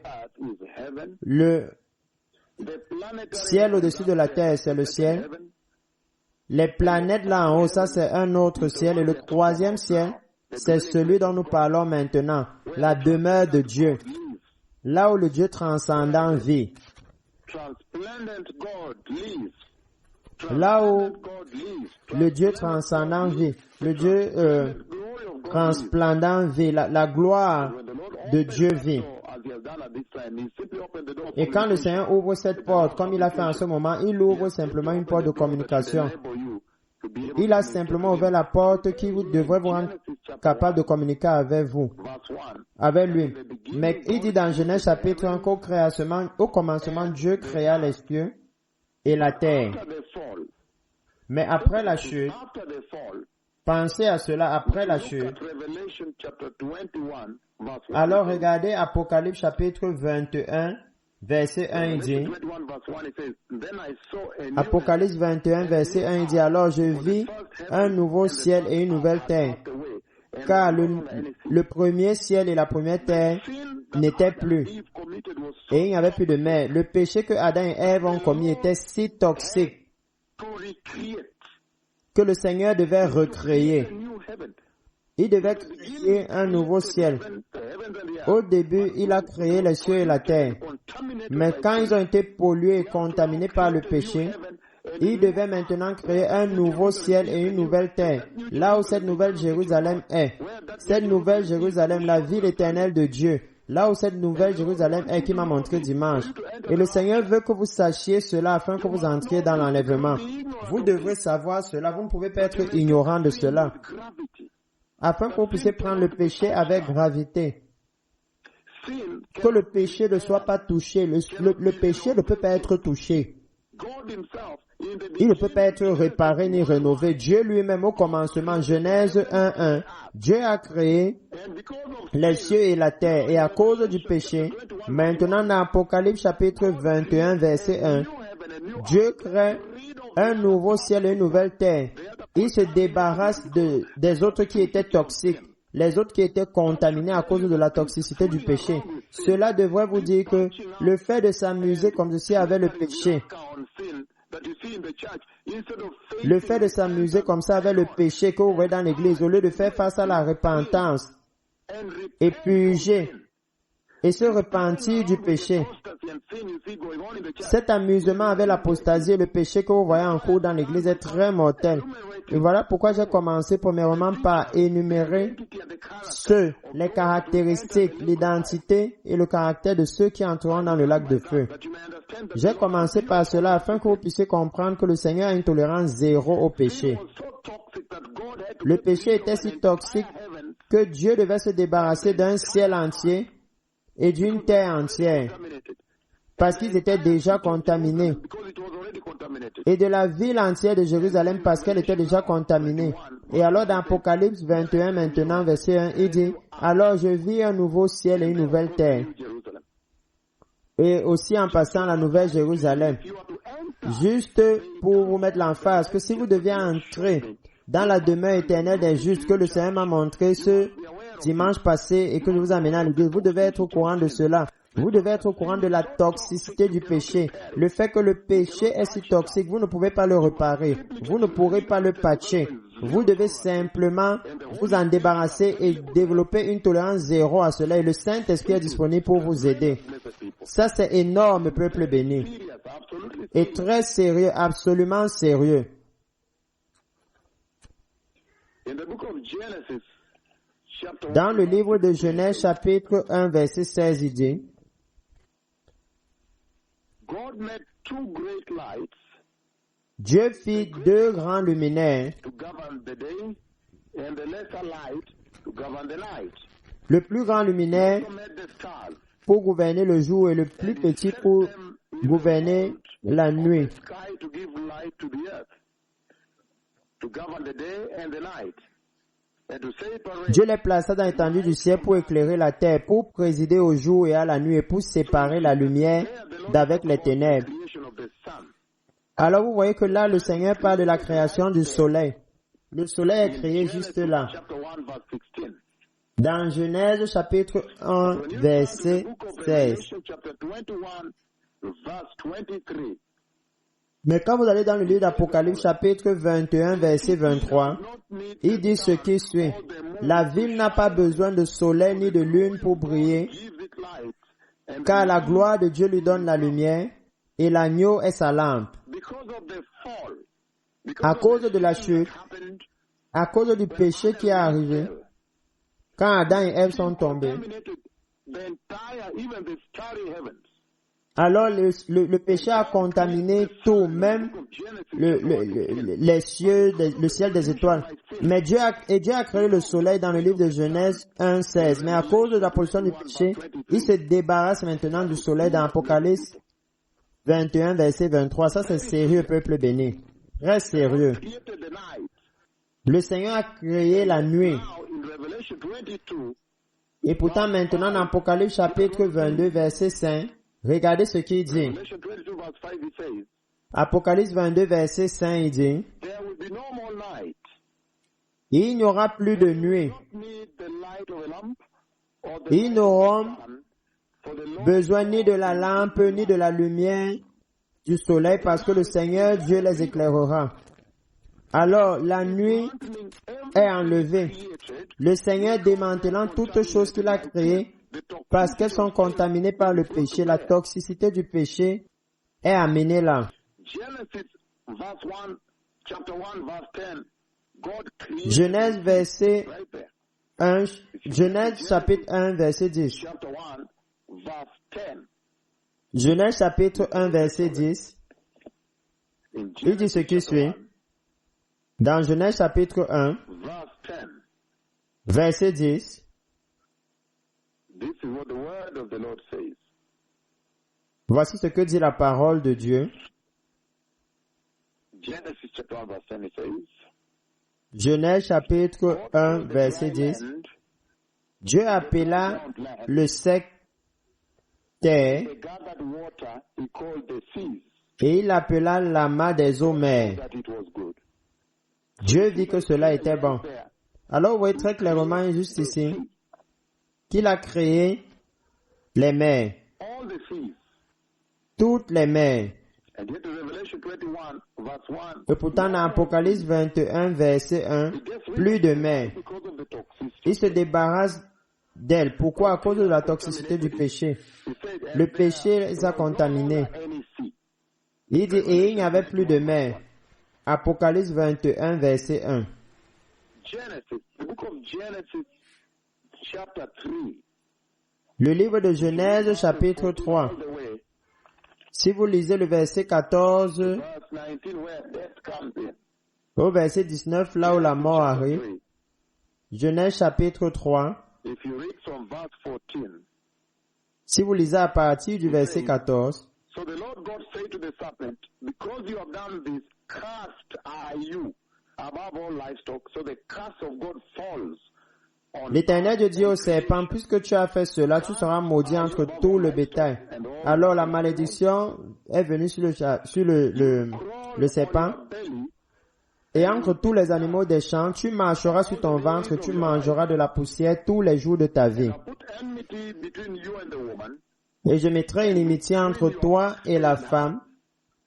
Le ciel au-dessus de la terre, c'est le ciel. Les planètes là en haut, ça c'est un autre ciel. Et le 3e ciel, c'est celui dont nous parlons maintenant, la demeure de Dieu. Là où le Dieu transcendant vit. Là où le Dieu transcendant vit. Le Dieu transplendant vit. La gloire de Dieu vit. Et quand le Seigneur ouvre cette porte, comme il a fait en ce moment, il ouvre simplement une porte de communication. Il a simplement ouvert la porte qui devrait vous rendre capable de communiquer avec vous, avec lui. Mais il dit dans Genèse chapitre 1 qu'au commencement, Dieu créa les cieux et la terre. Mais après la chute, pensez à cela après la chute. Alors regardez Apocalypse chapitre 21, verset 1, il dit, Apocalypse 21, verset 1, il dit, alors je vis un nouveau ciel et une nouvelle terre, car le premier ciel et la première terre n'étaient plus, et il n'y avait plus de mer. Le péché que Adam et Ève ont commis était si toxique que le Seigneur devait recréer. Il devait créer un nouveau ciel. Au début, il a créé les cieux et la terre. Mais quand ils ont été pollués et contaminés par le péché, il devait maintenant créer un nouveau ciel et une nouvelle terre. Là où cette nouvelle Jérusalem est. Cette nouvelle Jérusalem, la ville éternelle de Dieu. Là où cette nouvelle Jérusalem est qui m'a montré dimanche. Et le Seigneur veut que vous sachiez cela afin que vous entriez dans l'enlèvement. Vous devrez savoir cela. Vous ne pouvez pas être ignorant de cela. Afin que vous puissiez prendre le péché avec gravité. Que le péché ne soit pas touché. Le péché ne peut pas être touché. Il ne peut pas être réparé ni rénové. Dieu lui-même au commencement, Genèse 1:1, Dieu a créé les cieux et la terre. Et à cause du péché, maintenant dans Apocalypse chapitre 21, verset 1, Dieu crée un nouveau ciel et une nouvelle terre. Il se débarrasse des autres qui étaient toxiques, les autres qui étaient contaminés à cause de la toxicité du péché. Cela devrait vous dire que le fait de s'amuser comme ceci avec le péché, le fait de s'amuser comme ça avec le péché que vous voyez dans l'église, au lieu de faire face à la repentance et purger et se repentir du péché. Cet amusement avec l'apostasie et le péché que vous voyez en cours dans l'église est très mortel. Et voilà pourquoi j'ai commencé premièrement par énumérer les caractéristiques, l'identité et le caractère de ceux qui entreront dans le lac de feu. J'ai commencé par cela afin que vous puissiez comprendre que le Seigneur a une tolérance zéro au péché. Le péché était si toxique que Dieu devait se débarrasser d'un ciel entier et d'une terre entière, parce qu'ils étaient déjà contaminés, et de la ville entière de Jérusalem parce qu'elle était déjà contaminée. Et alors dans Apocalypse 21 maintenant, verset 1, il dit, « Alors je vis un nouveau ciel et une nouvelle terre. » Et aussi en passant la nouvelle Jérusalem. Juste pour vous mettre l'emphase, que si vous deviez entrer dans la demeure éternelle des justes que le Seigneur m'a montré ce dimanche passé et que je vous ai amené à l'église, vous devez être au courant de cela. Vous devez être au courant de la toxicité du péché. Le fait que le péché est si toxique, vous ne pouvez pas le réparer. Vous ne pourrez pas le patcher. Vous devez simplement vous en débarrasser et développer une tolérance zéro à cela. Et le Saint-Esprit est disponible pour vous aider. Ça, c'est énorme, peuple béni. Et très sérieux, absolument sérieux. Dans le livre de Genèse, chapitre 1, verset 16, il dit, Dieu fit deux grands luminaires, le plus grand luminaire pour gouverner le jour et le plus petit pour gouverner la nuit. Dieu les plaça dans l'étendue du ciel pour éclairer la terre, pour présider au jour et à la nuit et pour séparer la lumière d'avec les ténèbres. Alors vous voyez que là, le Seigneur parle de la création du soleil. Le soleil est créé juste là. Dans Genèse chapitre 1, verset 16. Mais quand vous allez dans le livre d'Apocalypse chapitre 21, verset 23, il dit ce qui suit. La ville n'a pas besoin de soleil ni de lune pour briller, car la gloire de Dieu lui donne la lumière et l'agneau est sa lampe. À cause de la chute, à cause du péché qui est arrivé, quand Adam et Ève sont tombés, alors le péché a contaminé tout, même les cieux, le ciel des étoiles. Mais Dieu a créé le soleil dans le livre de Genèse 1:16. Mais à cause de la pollution du péché, il se débarrasse maintenant du soleil dans Apocalypse 21, verset 23. Ça, c'est sérieux, peuple béni. Très sérieux. Le Seigneur a créé la nuit. Et pourtant, maintenant, dans Apocalypse chapitre 22, verset 5, regardez ce qu'il dit. Apocalypse 22, verset 5, il dit, il n'y aura plus de nuit. Ils n'auront besoin ni de la lampe, ni de la lumière du soleil, parce que le Seigneur Dieu les éclairera. Alors, la nuit est enlevée. Le Seigneur démantelant toutes choses qu'il a créées, parce qu'elles sont contaminées par le péché, la toxicité du péché est amenée là. Genèse verset 1, Genèse chapitre 1 verset 10. Genèse chapitre 1 verset 10. Il dit ce qui suit. Dans Genèse chapitre 1 verset 10. Voici ce que dit la parole de Dieu. Genèse chapitre 1, verset 10. Dieu appela le sec terre et il appela l'amas des eaux mers. Dieu dit que cela était bon. Alors vous voyez très clairement juste ici qu'il a créé les mers. Toutes les mers. Et pourtant, dans Apocalypse 21, verset 1, plus de mers. Il se débarrasse d'elles. Pourquoi? À cause de la toxicité du péché. Le péché les a contaminés. Il dit, et il n'y avait plus de mers. Apocalypse 21, verset 1. Le livre de Genèse, chapitre 3. Si vous lisez le verset 14 au verset 19, là où la mort arrive, Genèse chapitre 3, Si vous lisez à partir du verset 14, So the Lord God said to the serpent, because you have done this, cursed are you above all livestock. So the curse of God falls on l'Éternel Dieu dit au serpent, puisque tu as fait cela, tu seras maudit entre tout le bétail. Alors la malédiction est venue sur le serpent. Et entre tous les animaux des champs, tu marcheras sur ton ventre, tu mangeras de la poussière tous les jours de ta vie. put enmity between you and the woman, Et je mettrai une inimitié entre toi et la femme,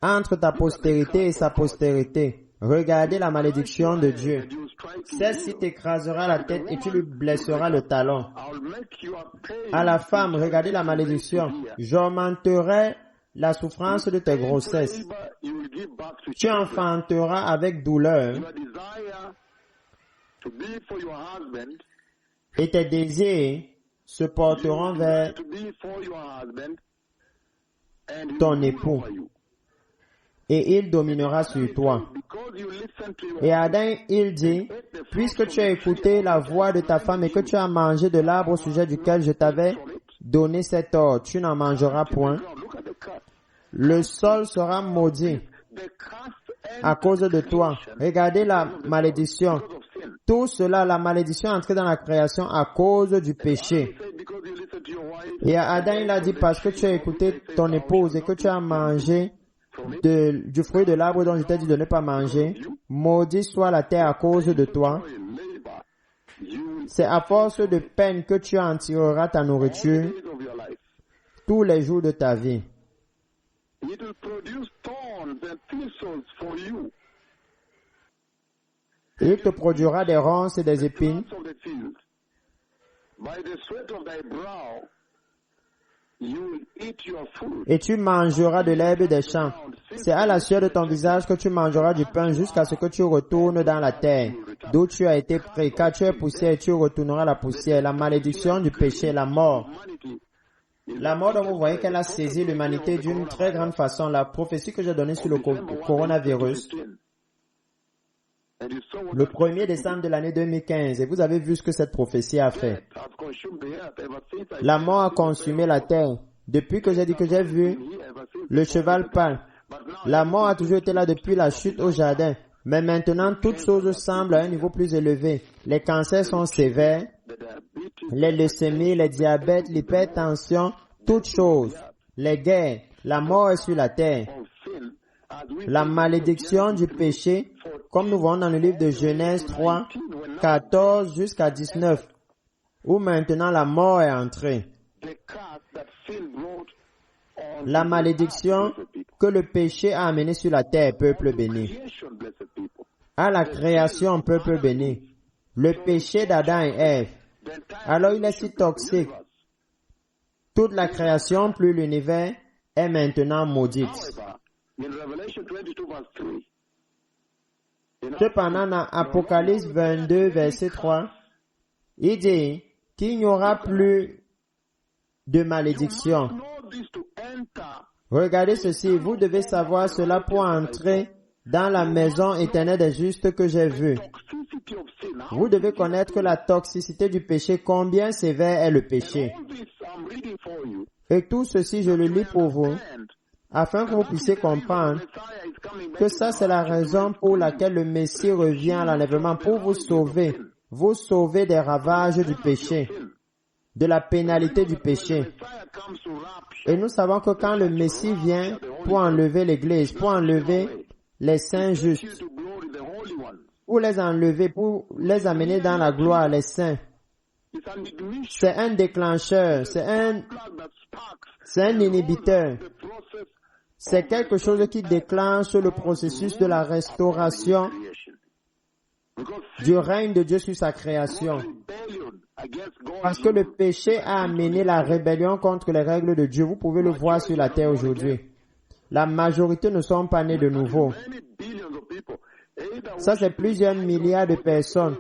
entre ta postérité et sa postérité. Regardez la malédiction de Dieu. and you strike Celle-ci t'écrasera la tête et tu lui blesseras le talon. I'll make you a pain. À la femme, regardez la malédiction. J'augmenterai la souffrance de tes grossesses. Labor, you will give birth to Tu enfanteras avec douleur your desire to be for your husband, et tes désirs se porteront vers to be for your husband, and he ton will rule époux over you. et il dominera sur toi. Because you listen to your Et Adam, il dit, puisque tu as écouté la voix de ta femme et que tu as mangé de l'arbre au sujet duquel je t'avais donné cet ordre, tu n'en mangeras point. ground. Look at the curse. Le sol sera maudit The curse à cause de toi. Regardez la malédiction. because of sin. Tout cela, la malédiction est entrée dans la création à cause du péché. Say because you listen to your wife, Et à Adam, il a dit, parce que tu as écouté ton épouse et que tu as mangé du fruit de l'arbre dont je t'ai dit de ne pas manger, maudit soit la terre à cause de toi. labor, you C'est à force de peine que tu en tireras ta nourriture days of your life. tous les jours de ta vie. It will produce thorns and thistles for you. Il te produira des ronces et des épines. Plants of the field. By the sweat of thy brow, you will eat your food. Et tu mangeras de l'herbe des champs. C'est à la sueur de ton visage que tu mangeras du pain jusqu'à ce que tu retournes dans la terre, d'où tu as été pris, car tu es poussière et tu retourneras à la poussière. La malédiction du péché, la mort. Humanity. La mort dont vous voyez qu'elle a saisi l'humanité d'une très grande façon. La prophétie que j'ai donnée sur le coronavirus, And you saw what le 1er décembre de l'année 2015, et vous avez vu ce que cette prophétie a fait. has consumed the earth ever since I La mort a consumé la terre. Depuis que j'ai dit que j'ai vu here, ever since. le cheval pâle, But now la mort a toujours été là depuis la chute au jardin. Mais maintenant, toutes choses semblent à un niveau plus élevé. Les cancers sont sévères, the diabetes les leucémies, les diabètes, l'hypertension, toutes choses. Les guerres, la mort est sur la terre. of sin, as we La malédiction du péché, comme nous voyons dans le livre de Genèse 3, 14 jusqu'à 19, où maintenant la mort est entrée. the curse that sin brought on La malédiction blessed people. que le péché a amenée sur la terre, peuple béni. Creation, blessed people. À la création, peuple béni. Le péché d'Adam et Ève. The entire Alors il est si toxique. Toute la création, plus l'univers, est maintenant maudite. However, in Revelation 22 verse 3, in Cependant, dans Apocalypse 22, verset 3, il dit qu'il n'y aura plus de malédiction. know this to enter Regardez ceci, vous devez savoir cela pour entrer dans la maison éternelle des justes que j'ai vue. toxicity of sin. How Vous devez connaître la toxicité du péché, combien sévère est le péché. all this I'm reading for you. Et tout ceci, je le lis pour vous, And afin que vous puissiez comprendre Messiah is coming back que ça, c'est la raison pour laquelle le Messie revient à l'enlèvement, pour vous sauver des ravages du péché, de la pénalité du péché. Messiah comes to rapture. Et nous savons que quand le Messie vient pour enlever l'Église, pour enlever les saints justes, To glory the holy ones. pour les enlever, pour les amener dans la gloire, les saints, It's an ignition c'est un déclencheur, plug that sparks c'est un inhibiteur, the process c'est quelque chose qui déclenche le processus de la restauration creation. Because du règne de Dieu sur sa création. rebellion against God Parce que le péché a amené la rébellion contre les règles de Dieu. Vous pouvez le voir sur la terre aujourd'hui. La majorité ne sont pas nés de nouveau. many billions of people either Ça, c'est plusieurs milliards de personnes.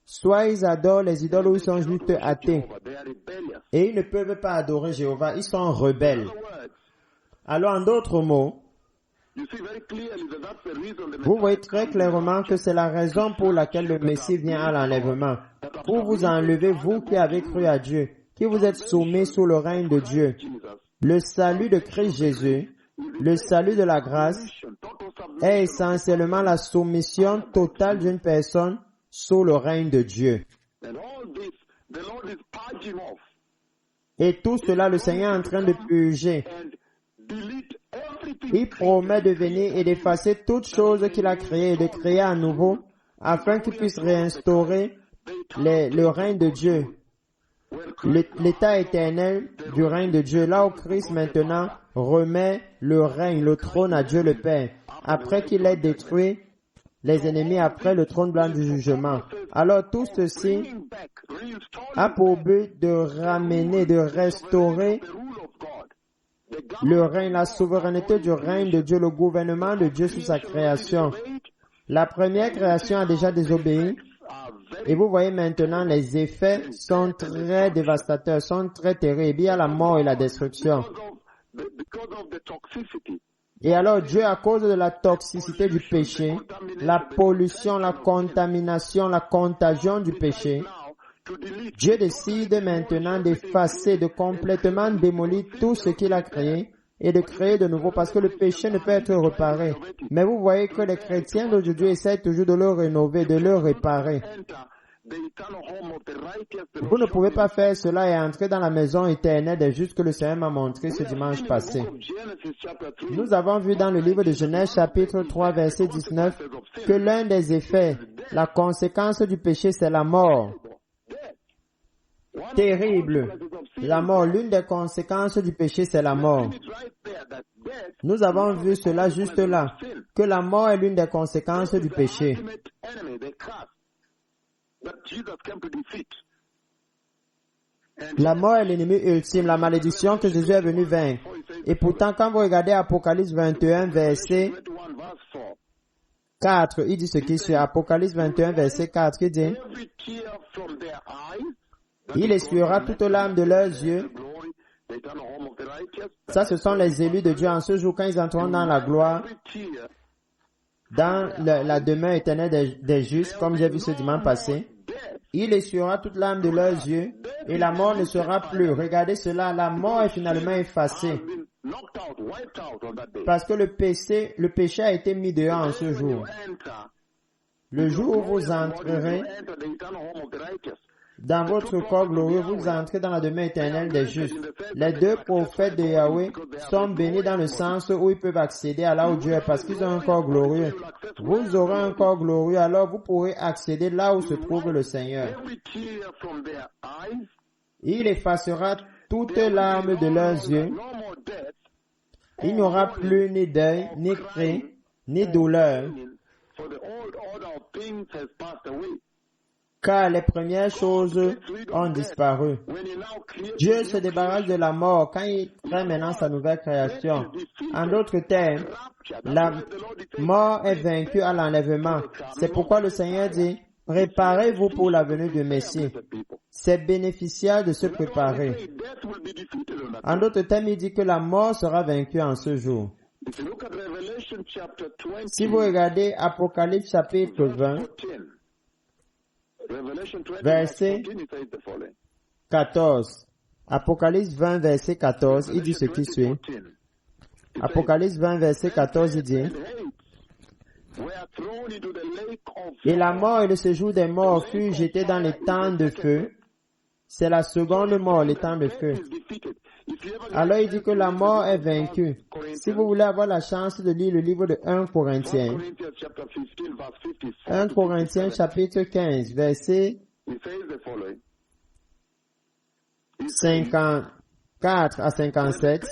Soit ils adorent les idoles ou ils sont juste athées. they are rebellious. Et ils ne peuvent pas adorer Jéhovah. Ils sont rebelles. In other words, Alors, en d'autres mots, you see very clearly that that's the reason the vous voyez très clairement que c'est la raison pour laquelle le Messie vient à l'enlèvement. Pour vous enlever, vous qui avez cru à Dieu, qui vous êtes soumis sous le règne de Dieu. Le salut de Christ Jésus, le salut de la grâce, est essentiellement la soumission totale d'une personne sous le règne de Dieu. Et tout cela, le Seigneur est en train de purger. Il promet de venir et d'effacer toutes choses qu'il a créées et de créer à nouveau afin qu'il puisse réinstaurer le règne de Dieu, l'état éternel du règne de Dieu, là où Christ maintenant remet le règne, le trône à Dieu le Père, après qu'il ait détruit les ennemis après le trône blanc du jugement. Alors tout ceci a pour but de ramener, de restaurer le règne, la souveraineté du règne de Dieu, le gouvernement de Dieu sur sa création. La première création a déjà désobéi. Et vous voyez maintenant, les effets sont très dévastateurs, sont très terribles. Il y a la mort et la destruction. Et alors Dieu, à cause de la toxicité du péché, la pollution, la contamination, la contagion du péché, Dieu décide maintenant d'effacer, de complètement démolir tout ce qu'il a créé et de créer de nouveau parce que le péché ne peut être réparé. Mais vous voyez que les chrétiens d'aujourd'hui essaient toujours de le rénover, de le réparer. Vous ne pouvez pas faire cela et entrer dans la maison éternelle des justes que le Seigneur m'a montré ce dimanche passé. Nous avons vu dans le livre de Genèse chapitre 3 verset 19 que l'un des effets, la conséquence du péché, c'est la mort. Terrible. La mort, l'une des conséquences du péché, c'est la mort. Nous avons vu cela juste là, que la mort est l'une des conséquences du péché. La mort est l'ennemi ultime, la malédiction que Jésus est venu vaincre. Et pourtant, quand vous regardez Apocalypse 21, verset 4, il dit ce qui suit. Apocalypse 21, verset 4, il dit: il essuiera toute larme de leurs yeux. Ça, ce sont les élus de Dieu en ce jour quand ils entreront dans la gloire, dans la demeure éternelle des justes, comme j'ai vu ce dimanche passé. Il essuiera toute larme de leurs yeux et la mort ne sera plus. Regardez cela, la mort est finalement effacée. Parce que le péché a été mis dehors en ce jour. Le jour où vous entrerez dans votre corps glorieux, vous entrez dans la demeure éternelle des justes. Les deux prophètes de Yahweh sont bénis dans le sens où ils peuvent accéder à là où Dieu est parce qu'ils ont un corps glorieux. Vous aurez un corps glorieux, alors vous pourrez accéder là où se trouve le Seigneur. Il effacera toutes larmes de leurs yeux. Il n'y aura plus ni deuil, ni cri, ni douleur. Car les premières choses ont disparu. Dieu se débarrasse de la mort quand il crée maintenant sa nouvelle création. En d'autres termes, la mort est vaincue à l'enlèvement. C'est pourquoi le Seigneur dit: préparez-vous pour la venue du Messie. C'est bénéficiaire de se préparer. En d'autres termes, il dit que la mort sera vaincue en ce jour. Si vous regardez Apocalypse chapitre 20, verset 14. Apocalypse 20, verset 14, il dit ce qui suit. Apocalypse 20, verset 14, il dit: et la mort et le séjour des morts furent jetés dans les temps de feu. C'est la seconde mort, les temps de feu. Alors il dit que la mort est vaincue. Si vous voulez avoir la chance de lire le livre de 1 Corinthiens, 1 Corinthiens chapitre 15, verset 54 à 57,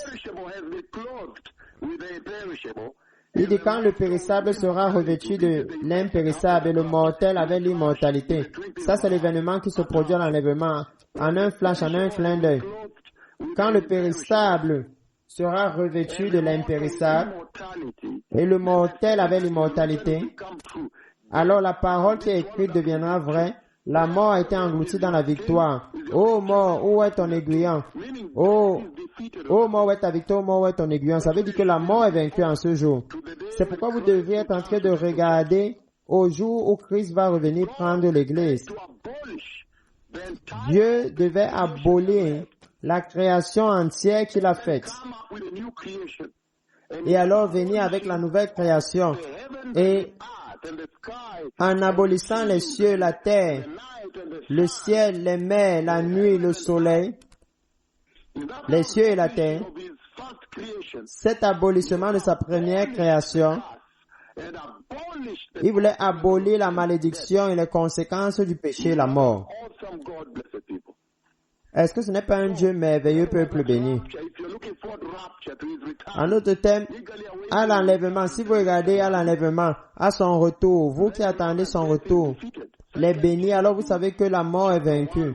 il dit: quand le périssable sera revêtu de l'impérissable et le mortel avec l'immortalité. Ça, c'est l'événement qui se produit à l'enlèvement, en un flash, en un clin d'œil. Quand le périssable sera revêtu de l'impérissable et le mortel avec l'immortalité, alors la parole qui est écrite deviendra vraie. La mort a été engloutie dans la victoire. Ô mort, où est ton aiguillon? Ô mort, où est ta victoire? Ô mort, où est ton aiguillon? Ça veut dire que la mort est vaincue en ce jour. C'est pourquoi vous devriez être en train de regarder au jour où Christ va revenir prendre l'Église. Dieu devait abolir la création entière qu'il a faite et alors venir avec la nouvelle création. Et en abolissant les cieux, la terre, le ciel, les mers, la nuit, le soleil, les cieux et la terre, cet abolissement de sa première création, il voulait abolir la malédiction et les conséquences du péché et la mort. Est-ce que ce n'est pas un Dieu merveilleux, peuple béni? En d'autres termes, à l'enlèvement, si vous regardez à l'enlèvement, à son retour, vous qui attendez son retour, les bénis, alors vous savez que la mort est vaincue.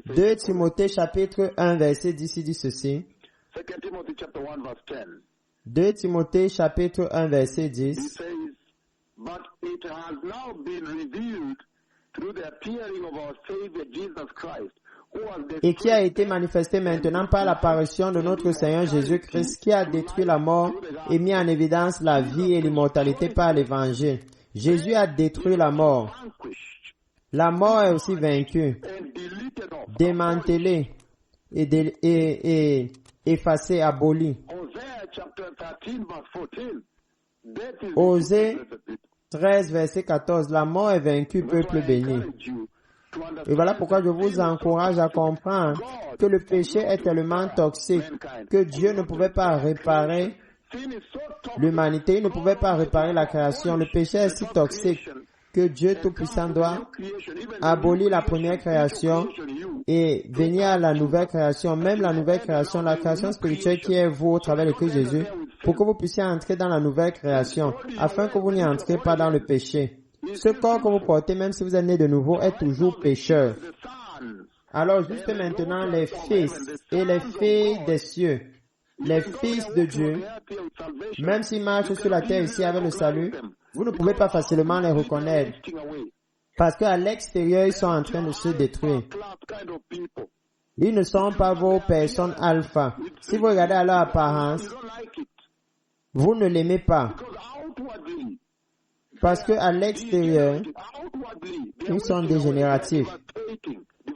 2 Timothée chapitre 1 verset 10 dit ceci. 2 Timothée chapitre 1 verset 10. But it has now been revealed through the appearing of our Savior Jesus Christ, et qui a été manifesté maintenant par l'apparition de notre Seigneur Jésus-Christ, qui a détruit la mort et mis en évidence la vie et l'immortalité par l'Évangile. Jésus a détruit la mort. La mort est aussi vaincue, démantelée et effacée, abolie. Osée 13, verset 14, la mort est vaincue, peuple béni. Et voilà pourquoi je vous encourage à comprendre que le péché est tellement toxique que Dieu ne pouvait pas réparer l'humanité, il ne pouvait pas réparer la création. Le péché est si toxique que Dieu Tout-Puissant doit abolir la première création et venir à la nouvelle création, même la nouvelle création, la création spirituelle qui est vous au travers de Christ Jésus, pour que vous puissiez entrer dans la nouvelle création, afin que vous n'y entrez pas dans le péché. Ce corps que vous portez, même si vous êtes né de nouveau, est toujours pécheur. Alors, juste maintenant, les fils et les filles des cieux, les fils de Dieu, même s'ils marchent sur la terre ici avec le salut, vous ne pouvez pas facilement les reconnaître. Parce qu'à l'extérieur, ils sont en train de se détruire. Ils ne sont pas vos personnes alpha. Si vous regardez à leur apparence, vous ne l'aimez pas. Parce qu'à l'extérieur, ils sont dégénératifs.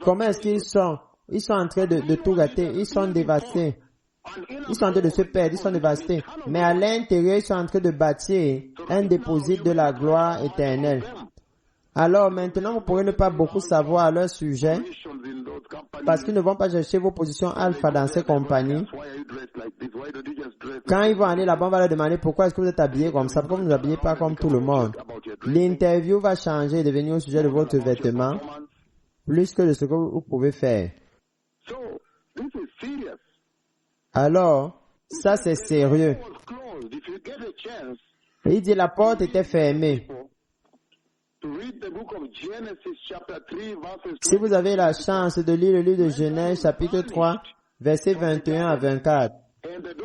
Comment est-ce qu'ils sont? Ils sont en train de tout gâter. Ils sont dévastés. Ils sont en train de se perdre. Ils sont dévastés. Mais à l'intérieur, ils sont en train de bâtir un dépôt de la gloire éternelle. Alors maintenant, vous pourrez ne pas beaucoup savoir à leur sujet parce qu'ils ne vont pas chercher vos positions alpha dans ces compagnies. Quand ils vont aller là-bas, on va leur demander pourquoi est-ce que vous êtes habillés comme ça, pourquoi vous ne vous habillez pas comme tout le monde. L'interview va changer et devenir au sujet de votre vêtement plus que de ce que vous pouvez faire. Alors, ça c'est sérieux. Il dit la porte était fermée. Si vous avez la chance de lire le livre de Genèse, chapitre 3, versets 21 à 24,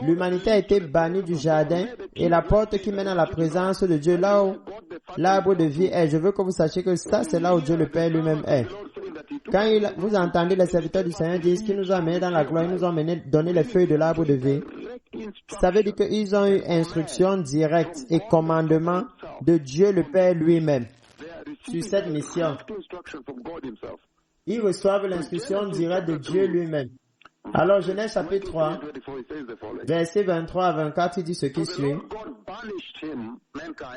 l'humanité a été bannie du jardin et la porte qui mène à la présence de Dieu, là où l'arbre de vie est. Je veux que vous sachiez que ça, c'est là où Dieu le Père lui-même est. Quand vous entendez les serviteurs du Seigneur dire qu'ils nous ont amenés dans la gloire, ils nous ont amenés donner les feuilles de l'arbre de vie, ça veut dire qu'ils ont eu instruction directe et commandement de Dieu le Père lui-même sur cette mission. Ils reçoivent l'instruction directe de Dieu lui-même. Alors, Genèse chapitre 3, versets 23 à 24, il dit ce qui suit.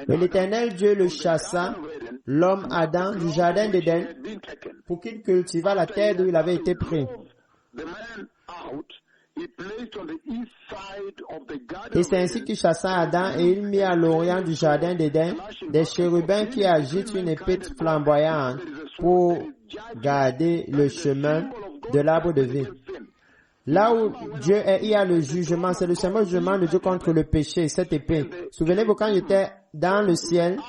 Et l'Éternel Dieu le chassa, l'homme Adam, du jardin d'Éden, pour qu'il cultivât la terre d'où il avait été pris. Et c'est ainsi qu'il chassa Adam et il mit à l'orient du jardin d'Éden des chérubins qui agitent une épée flamboyante pour garder le chemin de l'arbre de vie. Là où Dieu est, il y a le jugement. C'est le symbole du jugement de Dieu contre le péché, cette épée. Souvenez-vous quand j'étais dans le ciel,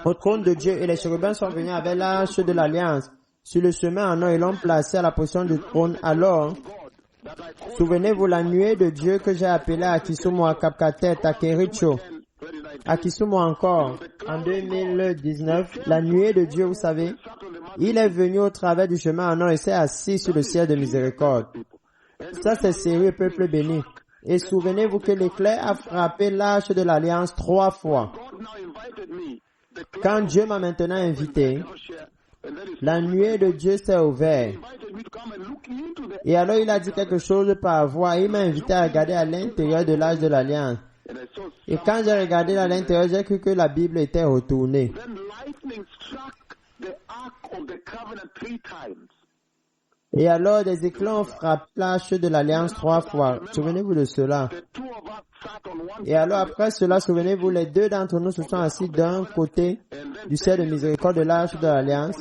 au trône de Dieu, et les chérubins sont venus avec l'arche de l'alliance sur le chemin en or et l'ont placé à la position du trône. Alors, souvenez-vous la nuée de Dieu que j'ai appelée à Kisumu, à Kapkatet, à Kericho, à Kisumu encore, en 2019, la nuée de Dieu, vous savez, il est venu au travers du chemin en or et s'est assis sur le ciel de miséricorde. Ça, c'est sérieux, peuple béni. Et souvenez-vous que l'éclair a frappé l'arche de l'alliance 3 fois. Quand Dieu m'a maintenant invité, la nuée de Dieu s'est ouverte. Et alors il a dit quelque chose par voix. Il m'a invité à regarder à l'intérieur de l'Arche de l'Alliance. Et quand j'ai regardé à l'intérieur, j'ai cru que la Bible était retournée. Et alors des éclats ont frappé l'arche de l'Alliance 3 fois. Souvenez-vous de cela. Et alors après cela, souvenez-vous, les deux d'entre nous se sont assis d'un côté du ciel de miséricorde de l'arche de l'Alliance.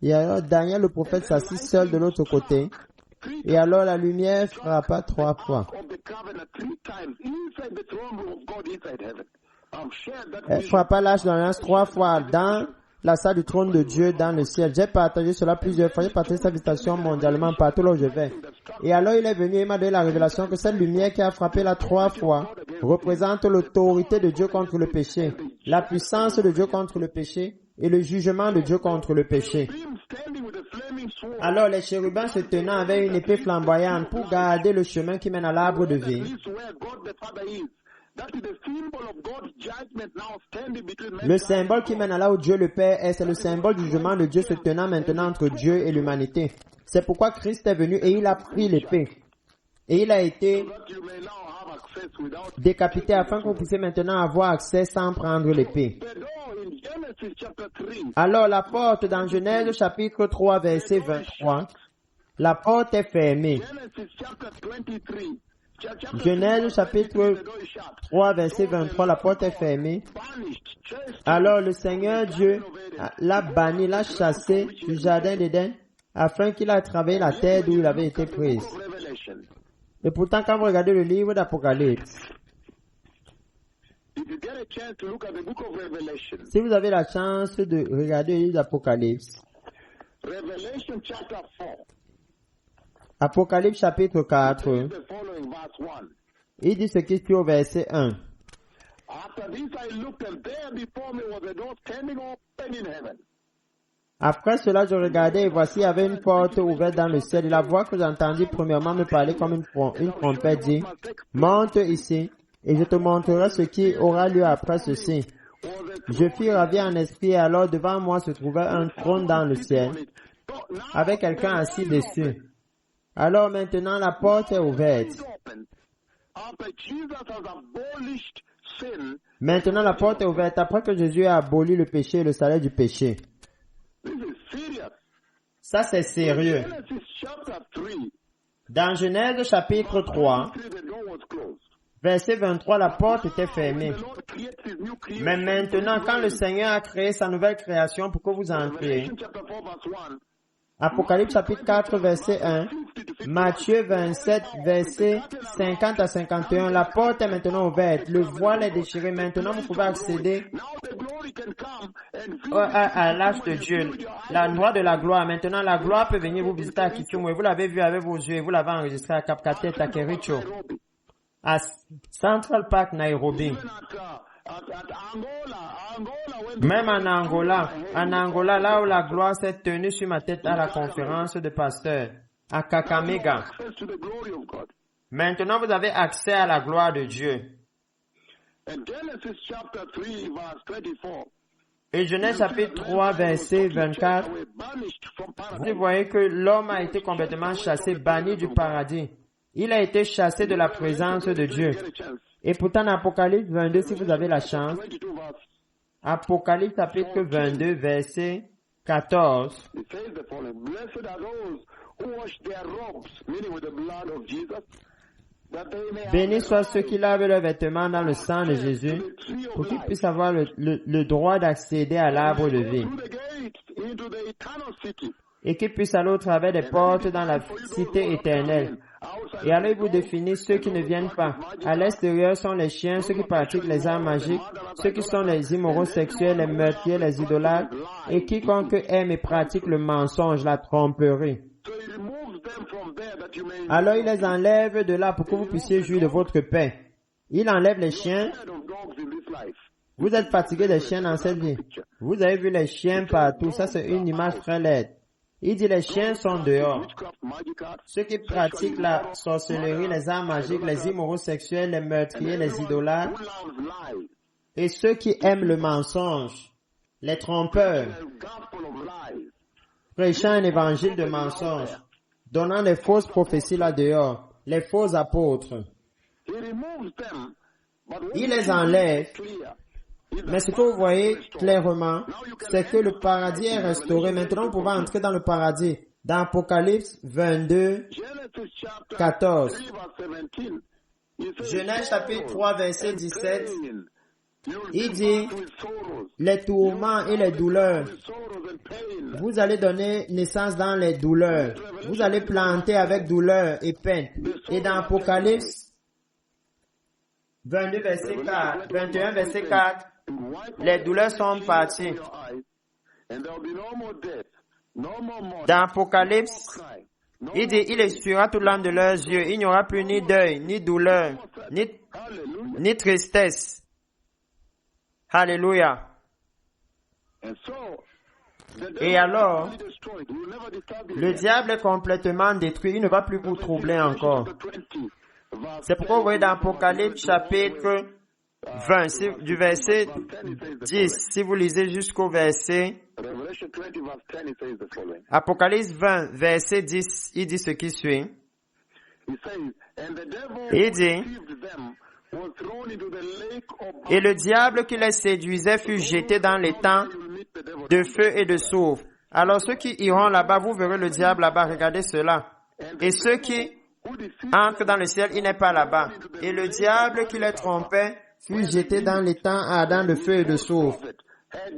Et alors Daniel le prophète s'assit seul de l'autre côté. Et alors la lumière frappa 3 fois. Elle frappa l'arche de l'Alliance 3 fois dans la salle du trône de Dieu dans le ciel. J'ai partagé cela plusieurs fois. J'ai partagé cette visitation mondialement partout là où je vais. Et alors il est venu et m'a donné la révélation que cette lumière qui a frappé là 3 fois représente l'autorité de Dieu contre le péché, la puissance de Dieu contre le péché et le jugement de Dieu contre le péché. Alors les chérubins se tenant avec une épée flamboyante pour garder le chemin qui mène à l'arbre de vie. Le symbole qui mène à là où Dieu le Père est, c'est le symbole du jugement de Dieu se tenant maintenant entre Dieu et l'humanité. C'est pourquoi Christ est venu et il a pris l'épée. Et il a été décapité afin que vous puissiez maintenant avoir accès sans prendre l'épée. Alors la porte dans Genèse chapitre 3 verset 23, la porte est fermée. Genèse chapitre 3 verset 23, la porte est fermée. Alors le Seigneur Dieu l'a banni, l'a chassé du jardin d'Éden afin qu'il a travaillé la terre d'où il avait été pris. Et pourtant quand vous regardez le livre d'Apocalypse, si vous avez la chance de regarder le livre d'Apocalypse, Apocalypse chapitre 4, il dit ce qui suit au verset 1. Après cela, je regardais et voici, il y avait une porte ouverte dans le ciel. Et la voix que j'entendis premièrement me parler comme une trompette dit, « Monte ici, et je te montrerai ce qui aura lieu après ceci. » Je fus ravi en esprit, et alors devant moi se trouvait un trône dans le ciel, avec quelqu'un assis dessus. Alors maintenant la porte est ouverte. Maintenant la porte est ouverte après que Jésus a aboli le péché et le salaire du péché. Ça c'est sérieux. Dans Genèse chapitre 3, verset 23, la porte était fermée. Mais maintenant, quand le Seigneur a créé sa nouvelle création pour que vous entriez, Apocalypse chapitre 4, verset 1, Matthieu 27, verset 50 à 51, la porte est maintenant ouverte, le voile est déchiré, maintenant vous pouvez accéder à l'âge de Dieu, la loi de la gloire. Maintenant la gloire peut venir vous visiter à Kisumu, et vous l'avez vu avec vos yeux, et vous l'avez enregistré à Kapkatet, à Kericho, à Central Park, Nairobi. Même en Angola, là où la gloire s'est tenue sur ma tête à la conférence de pasteurs, à Kakamega. Maintenant, vous avez accès à la gloire de Dieu. Et Genèse chapitre 3, verset 24, vous voyez que l'homme a été complètement chassé, banni du paradis. Il a été chassé de la présence de Dieu. Et pourtant, dans Apocalypse 22, si vous avez la chance, Apocalypse chapitre 22, verset 14, bénis soient ceux qui lavent leurs vêtements dans le sang de Jésus, pour qu'ils puissent avoir le droit d'accéder à l'arbre de vie, et qu'ils puissent aller au travers des portes dans la cité éternelle. Et alors il vous définit ceux qui ne viennent pas. À l'extérieur sont les chiens, ceux qui pratiquent les arts magiques, ceux qui sont les immoraux sexuels, les meurtriers, les idolâtres, et quiconque aime et pratique le mensonge, la tromperie. Alors il les enlève de là pour que vous puissiez jouir de votre paix. Il enlève les chiens. Vous êtes fatigué des chiens dans cette vie. Vous avez vu les chiens partout. Ça c'est une image très laide. Il dit les chiens sont dehors. Ceux qui pratiquent la sorcellerie, les arts magiques, les immoraux sexuels, les meurtriers, les idolâtres, et ceux qui aiment le mensonge, les trompeurs, prêchant un évangile de mensonge, donnant des fausses prophéties là-dehors, les faux apôtres. Il les enlève, mais ce que vous voyez clairement, c'est que le paradis est restauré. Maintenant, vous pouvez entrer dans le paradis. Dans Apocalypse 22, 14. Genèse chapitre 3, verset 17. Il dit, les tourments et les douleurs, vous allez donner naissance dans les douleurs. Vous allez planter avec douleur et peine. Et dans Apocalypse 22, verset 4, 21, verset 4, les douleurs sont parties. Dans Apocalypse, il dit, il essuiera toute l'âme de leurs yeux. Il n'y aura plus ni deuil, ni douleur, ni tristesse. Alléluia. Et alors, le diable est complètement détruit. Il ne va plus vous troubler encore. C'est pourquoi vous voyez dans Apocalypse chapitre 20, du verset 10, si vous lisez jusqu'au verset, Apocalypse 20, verset 10, il dit ce qui suit. Il dit, et le diable qui les séduisait fut jeté dans les temps de feu et de soufre. Alors ceux qui iront là-bas, vous verrez le diable là-bas, regardez cela. Et ceux qui entrent dans le ciel, il n'est pas là-bas. Et le diable qui les trompait fut jeté dans les temps ardents de feu et de soufre,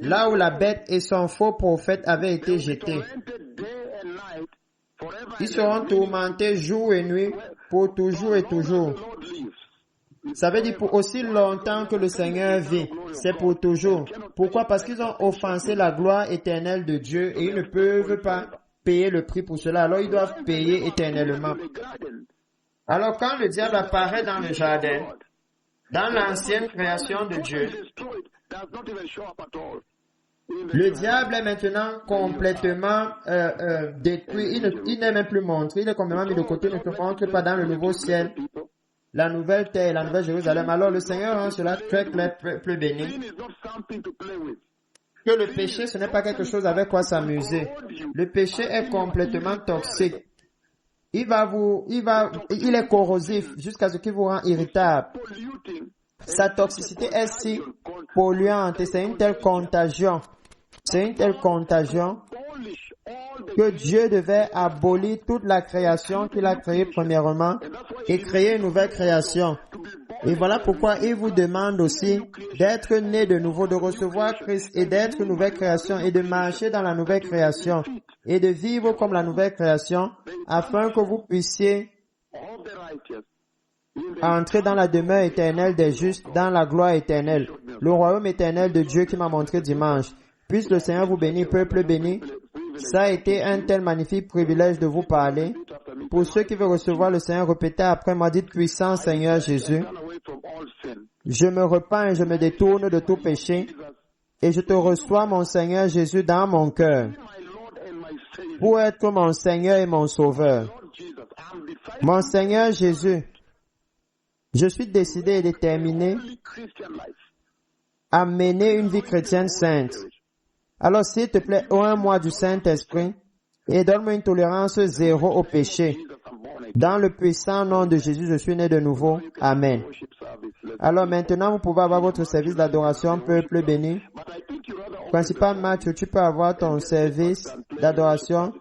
là où la bête et son faux prophète avaient été jetés. Ils seront tourmentés jour et nuit pour toujours et toujours. Ça veut dire pour aussi longtemps que le Seigneur vit. C'est pour toujours. Pourquoi? Parce qu'ils ont offensé la gloire éternelle de Dieu et ils ne peuvent pas payer le prix pour cela. Alors ils doivent payer éternellement. Alors quand le diable apparaît dans le jardin, dans l'ancienne création de Dieu, le diable est maintenant complètement détruit. Il n'est même plus montré. Il est complètement mis de côté. Il ne se montre pas dans le nouveau ciel, la nouvelle terre, la nouvelle Jérusalem. Alors le Seigneur rend cela très clair, plus béni. Que le péché, ce n'est pas quelque chose avec quoi s'amuser. Le péché est complètement toxique. Il est corrosif jusqu'à ce qu'il vous rend irritable. Sa toxicité est si polluante et c'est une telle contagion. C'est une telle contagion que Dieu devait abolir toute la création qu'il a créée premièrement et créer une nouvelle création. Et voilà pourquoi il vous demande aussi d'être né de nouveau, de recevoir Christ et d'être une nouvelle création et de marcher dans la nouvelle création et de vivre comme la nouvelle création afin que vous puissiez entrer dans la demeure éternelle des justes, dans la gloire éternelle, le royaume éternel de Dieu qui m'a montré dimanche. Puisse le Seigneur vous bénir, peuple béni. Ça a été un tel magnifique privilège de vous parler. Pour ceux qui veulent recevoir le Seigneur, répétez après moi, dites puissant Seigneur Jésus. Je me repens et je me détourne de tout péché et je te reçois mon Seigneur Jésus dans mon cœur pour être mon Seigneur et mon Sauveur. Mon Seigneur Jésus, je suis décidé et déterminé à mener une vie chrétienne sainte. Alors, s'il te plaît, oins-moi du Saint-Esprit et donne-moi une tolérance zéro au péché. Dans le puissant nom de Jésus, je suis né de nouveau. Amen. Alors maintenant, vous pouvez avoir votre service d'adoration, peuple béni. Principal Mathieu, tu peux avoir ton service d'adoration,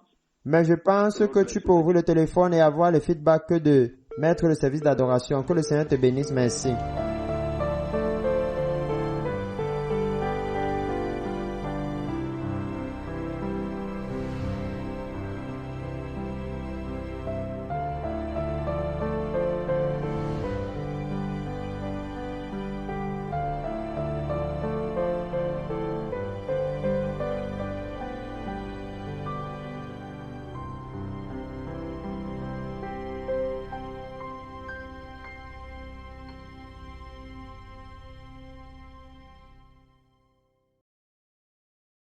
mais je pense que tu peux ouvrir le téléphone et avoir le feedback de mettre le service d'adoration. Que le Seigneur te bénisse. Merci.